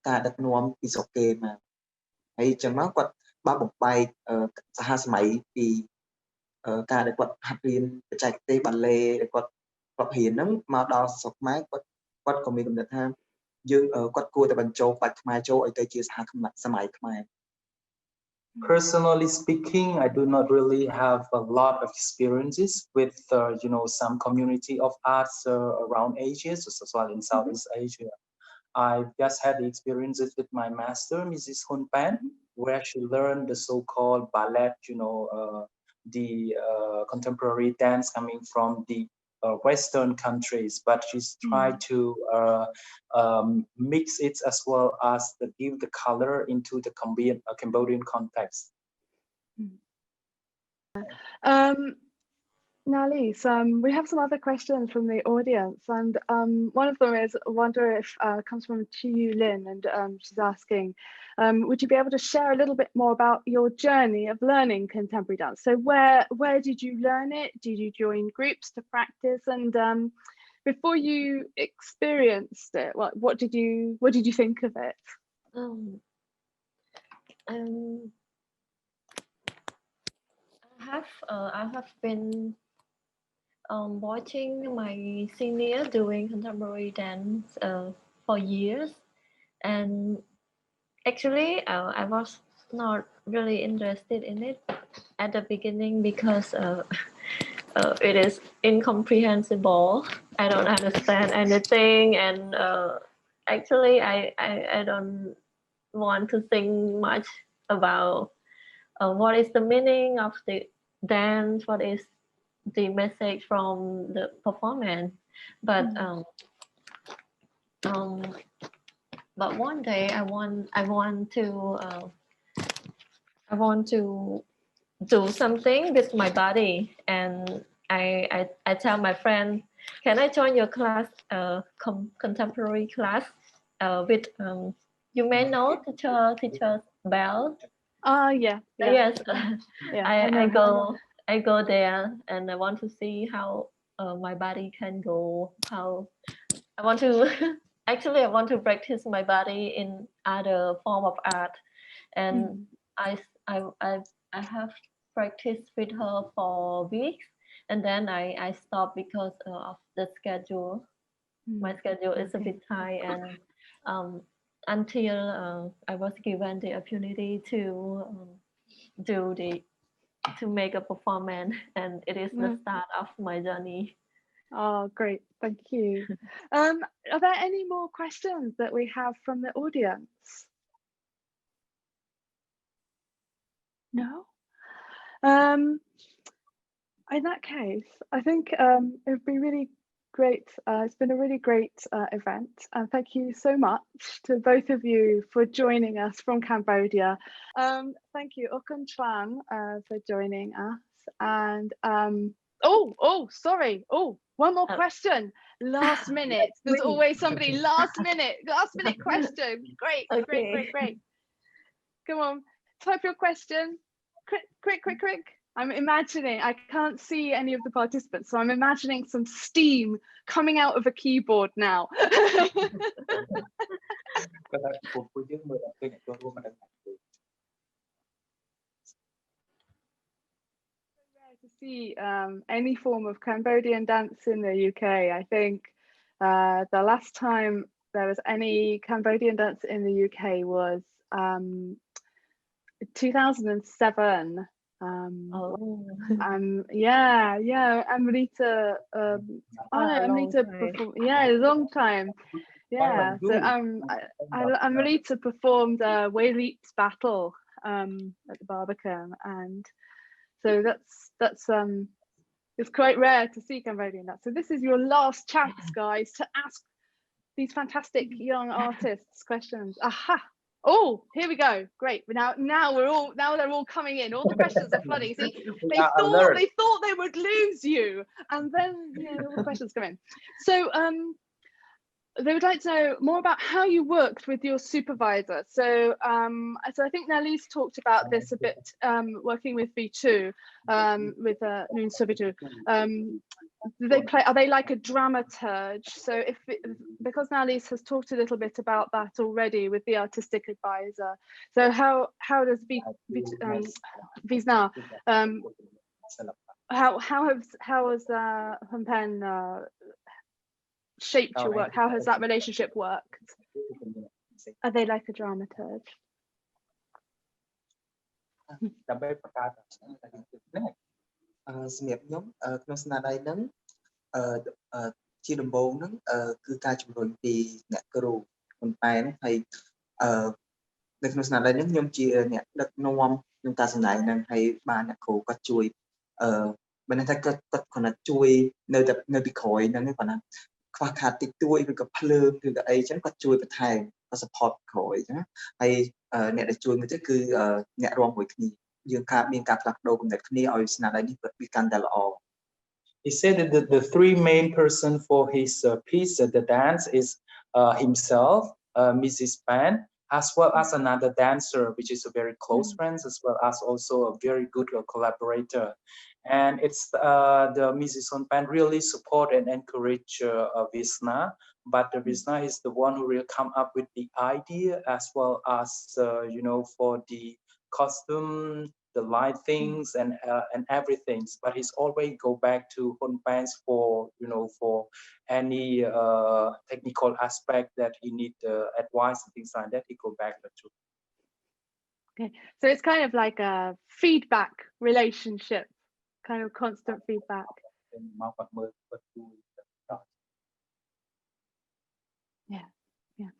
ការដឹកនាំពីស្រុកគេមកហើយអញ្ចឹងមកគាត់បានបំបែកសហសម័យពីការដែលគាត់ហាត់រៀនបច្ចេកទេសបាឡេដែលគាត់រៀនហ្នឹងមកដល់ស្រុកខ្មែរគាត់ក៏មានកំណត់ថាយើងគាត់គួរតែបញ្ចូលបាច់ខ្មែរចូលឲ្យទៅជាសហសម័យខ្មែរ Personally speaking, I do not really have a lot of experiences with, you know, some community of arts around Asia, so as well in Southeast Asia. I just had the experiences with my master, Mrs. Hun Pan, where she learned the so-called ballet, you know, the contemporary dance coming from the Western countries, but she's tried to mix it as well as give the color into the Cambodian context. Nalys, we have some other questions from the audience, and one of them is, I wonder if comes from Glynn, and she's asking, would you be able to share a little bit more about your journey of learning contemporary dance? So where did you learn it? Did you join groups to practice? And before you experienced it, what did you think of it? I have been watching my senior doing contemporary dance for years, and actually I was not really interested in it at the beginning because it is incomprehensible. I don't understand anything, and actually I don't want to think much about what is the meaning of the dance, what is the message from the performance, but one day I want to do something with my body, and I tell my friend, can I join your class, contemporary class with you may know teacher Bell. Yeah. Yes. Yeah, I go there, and I want to see how my body can go. How I want to actually I want to practice my body in other form of art, and I have practiced with her for weeks, and then I stopped because of the schedule. My schedule is a bit tight, and until I was given the opportunity to make a performance, and it is the start of my journey. Oh, great, thank you. Are there any more questions that we have from the audience? No? In that case, I think it would be really great. It's been a really great event, and thank you so much to both of you for joining us from Cambodia. Thank you, Ukon Choung, for joining us. And sorry. One more question. Last minute. There's always somebody last minute question. Great, Okay. great. Come on, type your question. Quick. I'm imagining, I can't see any of the participants, so I'm imagining some steam coming out of a keyboard now. Rare to see any form of Cambodian dance in the UK. I think the last time there was any Cambodian dance in the UK was 2007. Amrita performed, a long time. So Amrita performed Wayleap's Battle at the Barbican, and so that's It's quite rare to see Cambodian dance. So this is your last chance, guys, to ask these fantastic young artists questions. Aha! Oh, here we go. Great. Now they're all coming in. All the questions are flooding. See, they thought they would lose you, and then all the questions come in. So they would like to know more about how you worked with your supervisor. So I think Nalys talked about this a bit, working with V2, with Noon Subitu. Are they like a dramaturge? So because Nalys has talked a little bit about that already with the artistic advisor. So how does Veasna, how has Phnom shaped your work? How has that relationship worked? Are they like a dramaturge? សម្រាប់ខ្ញុំក្នុងស្នាដៃហ្នឹងជាដំបូងហ្នឹងគឺការជំរុញពីអ្នកគ្រូប៉ុន្តែហើយនៅក្នុងស្នាដៃហ្នឹងខ្ញុំជាអ្នកដឹកនាំក្នុងការសម្ដែងហ្នឹងហើយបានអ្នកគ្រូគាត់ជួយបើថាគាត់គ្រាន់តែជួយនៅពីក្រោយហ្នឹងគាត់ណាខ្វះខាតតិចតួចឬក៏ភ្លើងឬក៏អីចឹងគាត់ជួយបន្ថែមគាត់ support ក្រោយចឹងហើយអ្នកដែលជួយមួយទៀតគឺអ្នករួមមួយគ្នា He said that the three main person for his piece, the dance, is himself, Mrs. Pan, as well as another dancer, which is a very close friend, as well as also a very good collaborator. And it's the Mrs. Pan really support and encourage Veasna, but the Veasna is the one who will come up with the idea as well as for the costume, the lightings, and everything. But he's always go back to Hun Pans for any technical aspect that he need advice and things like that. He go back to. Okay, so it's kind of like a feedback relationship, kind of constant feedback. Yeah.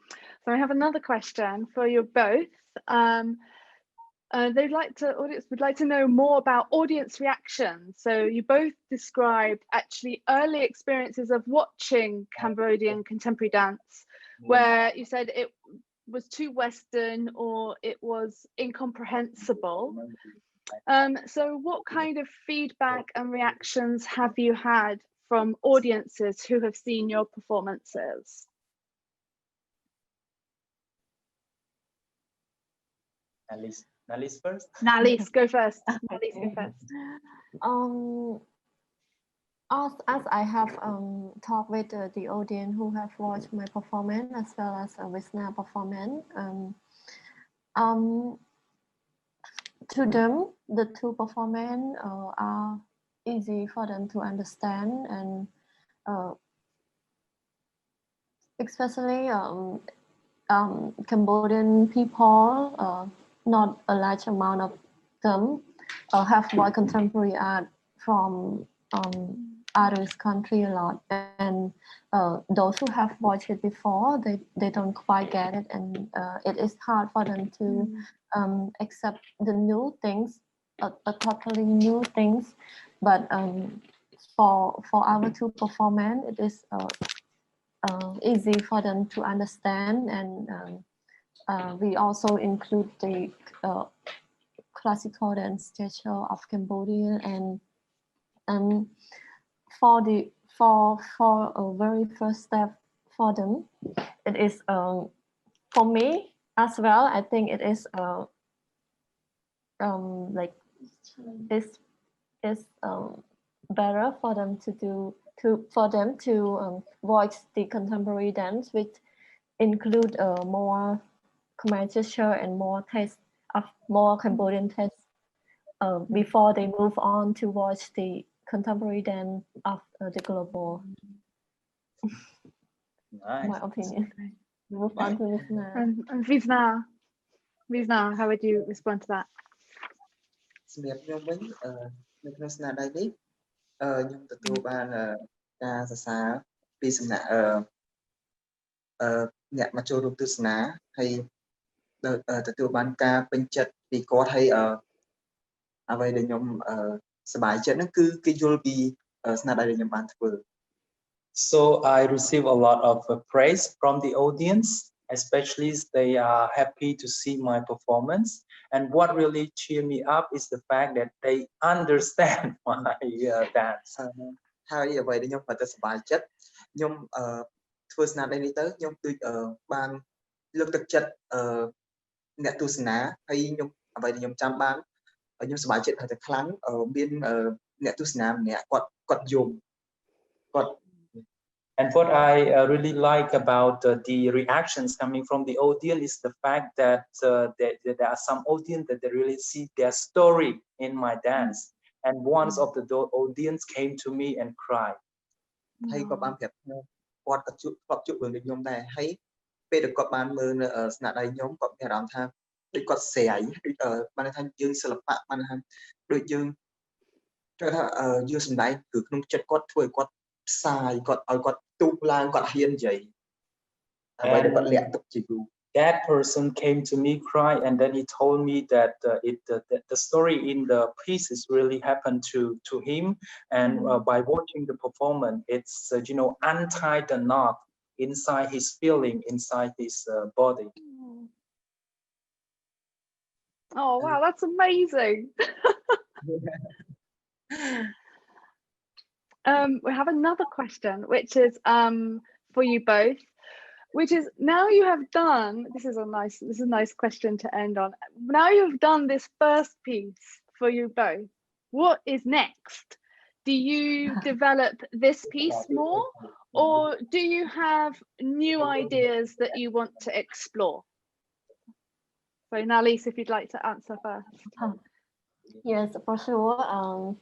So I have another question for you both. Audience would like to know more about audience reaction. So you both described actually early experiences of watching Cambodian contemporary dance, where you said it was too Western or it was incomprehensible. So what kind of feedback and reactions have you had from audiences who have seen your performances? Nalys first. Nalys, go first. Nalys, go first. As I have talked with the audience who have watched my performance as well as Veasna performance, to them the two performance are easy for them to understand, and especially Cambodian people, not a large amount of them have watched contemporary art from other country a lot, and those who have watched it before, they don't quite get it, and it is hard for them to accept the new things, totally new things. But for our two performance, it is easy for them to understand, and we also include the classical dance gesture of Cambodia, and for a very first step for them, it is for me as well. I think it is like this is better for them to watch the contemporary dance, which include more Khmer gesture and more taste of more Cambodian taste before they move on to watch the contemporary dance of the global. Nice. My opinion. Move on to Veasna. And Veasna, how would you respond to that? សម្រាប់ខ្ញុំវិញនៅក្នុងស្នាដៃនេះខ្ញុំទទួលបានការសរសើរពីសំណាក់អ្នកមកចូលរួមទស្សនាហើយទទួលបានការពេញចិត្តពីគាត់ហើយអ្វីដែលខ្ញុំសប្បាយចិត្តហ្នឹងគឺគេយល់ពី ស្នាដៃដែលខ្ញុំបានធ្វើ So I receive a lot of praise from the audience, especially they are happy to see my performance. And what really cheer me up is the fact that they understand my dance. ហើយអ្វីដែលខ្ញុំគាត់ទៅសប្បាយចិត្តខ្ញុំធ្វើស្នាដៃនេះទៅខ្ញុំដូចបានលើកទឹកចិត្តអ្នកទស្សនាហើយខ្ញុំអ្វីដែលខ្ញុំចាំបានខ្ញុំសប្បាយចិត្តហើយតែខ្លាំងមានអ្នកទស្សនាម្នាក់គាត់យំគាត់ And what I really like about the reactions coming from the audience is the fact that there are some audience that they really see their story in my dance. And one of the audience came to me and cried. ហើយគាត់បានប្រាប់គាត់ក៏ជួបរឿងដូចខ្ញុំដែរហើយពេលដែលគាត់បានមើលស្នាដៃខ្ញុំគាត់មានអារម្មណ៍ថាដូចគាត់ស្រ័យដូចបានថាយើងសិល្បៈបានថាដូចយើងគេថាយើងសម្ដែងគឺក្នុងចិត្តគាត់ធ្វើឲ្យគាត់ផ្សាយគាត់ឲ្យគាត់ទូកឡើងគាត់ហ៊ាននិយាយអ្វីដែលគាត់លាក់ទុកជាយូរ That person came to me, cry, and then he told me that the story in the pieces really happened to him, and by watching the performance, it's untied the knot inside his feeling, inside his body. Oh wow, that's amazing. We have another question, which is for you both. Which is, now you have done, this is a nice question to end on. Now you've done this first piece for you both. What is next? Do you develop this piece more, or do you have new ideas that you want to explore? So Nalys, if you'd like to answer first. Yes, for sure.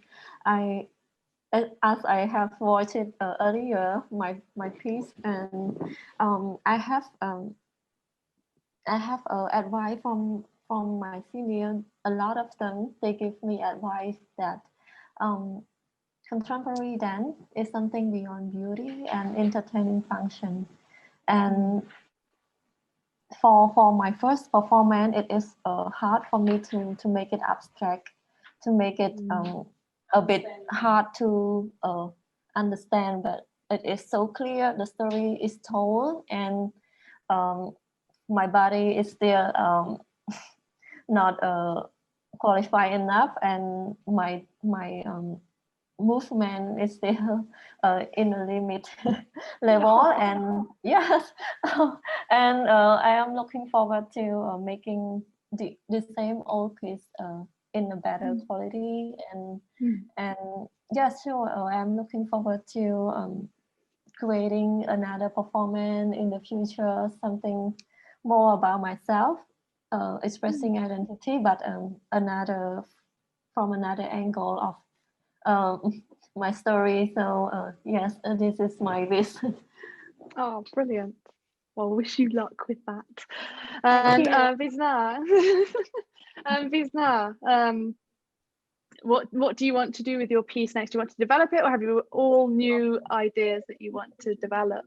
As I have watched it earlier, my piece, and I have advice from my senior. A lot of them, they give me advice that contemporary dance is something beyond beauty and entertaining function. And for my first performance, it is hard for me to make it abstract, to make it a bit hard to understand, but it is so clear. The story is told, and my body is still not qualified enough, and my movement is still in a limit level. And yes, and I am looking forward to making the same old piece in a better quality, and yes, sure, I'm looking forward to creating another performance in the future, something more about myself, expressing identity, but from another angle of my story. So yes, this is my wish. Oh, brilliant. Well, wish you luck with that. And Veasna, Veasna, what do you want to do with your piece next? Do you want to develop it, or have you all new ideas that you want to develop?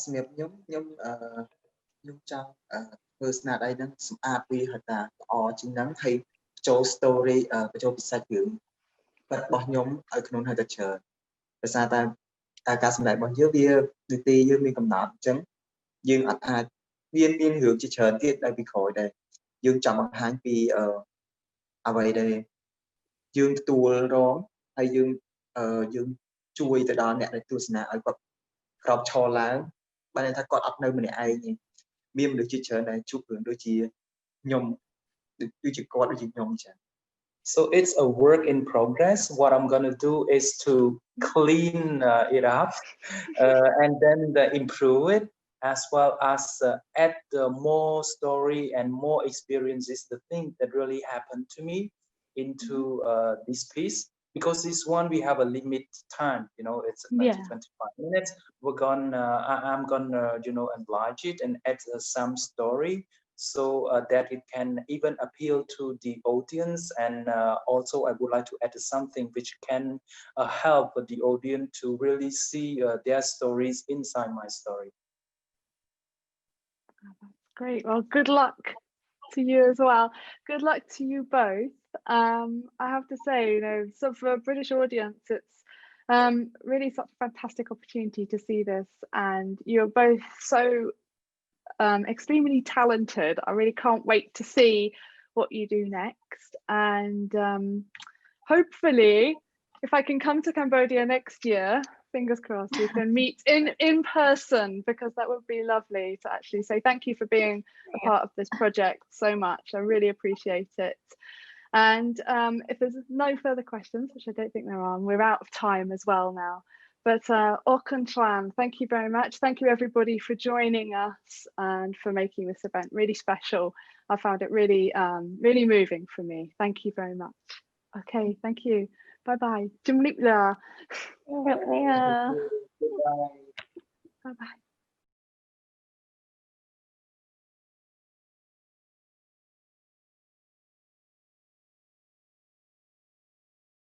សម្រាប់ខ្ញុំចង់ធ្វើស្នាដៃហ្នឹងសម្អាតវាឲ្យតាល្អជាងហ្នឹងហើយចូល story បញ្ចូលពិសេសរឿងពិតរបស់ខ្ញុំឲ្យក្នុងហើយទៅច្រើនដោយសារតែការសម្ដែងរបស់យើងវានីតិយើងមានកំណត់អញ្ចឹងយើងអត់អាចមានរឿងជាច្រើនទៀតដែលពីក្រោយដែរយើងចង់បង្ហាញពីអ្វីដែលយើងទទួលរងហើយយើងជួយទៅដល់អ្នកដែលទស្សនាឲ្យគាត់ក្រោកឈរឡើងបានថាគាត់អត់នៅម្នាក់ឯងទេមានមនុស្សជាច្រើនដែលជួបរឿងដូចជាខ្ញុំដូចជាគាត់ដូចជាខ្ញុំអញ្ចឹង So it's a work in progress. What I'm going to do is to clean it up and then improve it, as well as add more story and more experiences, the thing that really happened to me into this piece. Because this one, we have a limit time, it's 25 minutes. I'm gonna, enlarge it and add some story, so that it can even appeal to the audience, and also I would like to add something which can help the audience to really see their stories inside my story. Great. Well, good luck to you as well. Good luck to you both. I have to say, so for a British audience, it's really such a fantastic opportunity to see this, and you're both so extremely talented. I really can't wait to see what you do next, and hopefully if I can come to Cambodia next year, fingers crossed, we can meet in person, because that would be lovely to actually say thank you for being a part of this project so much. I really appreciate it. And if there's no further questions, which I don't think there are, and we're out of time as well now, but Orkun Tran, thank you very much. Thank you everybody for joining us and for making this event really special. I found it really, really moving for me. Thank you very much. Okay, thank you. Bye bye. Bye bye.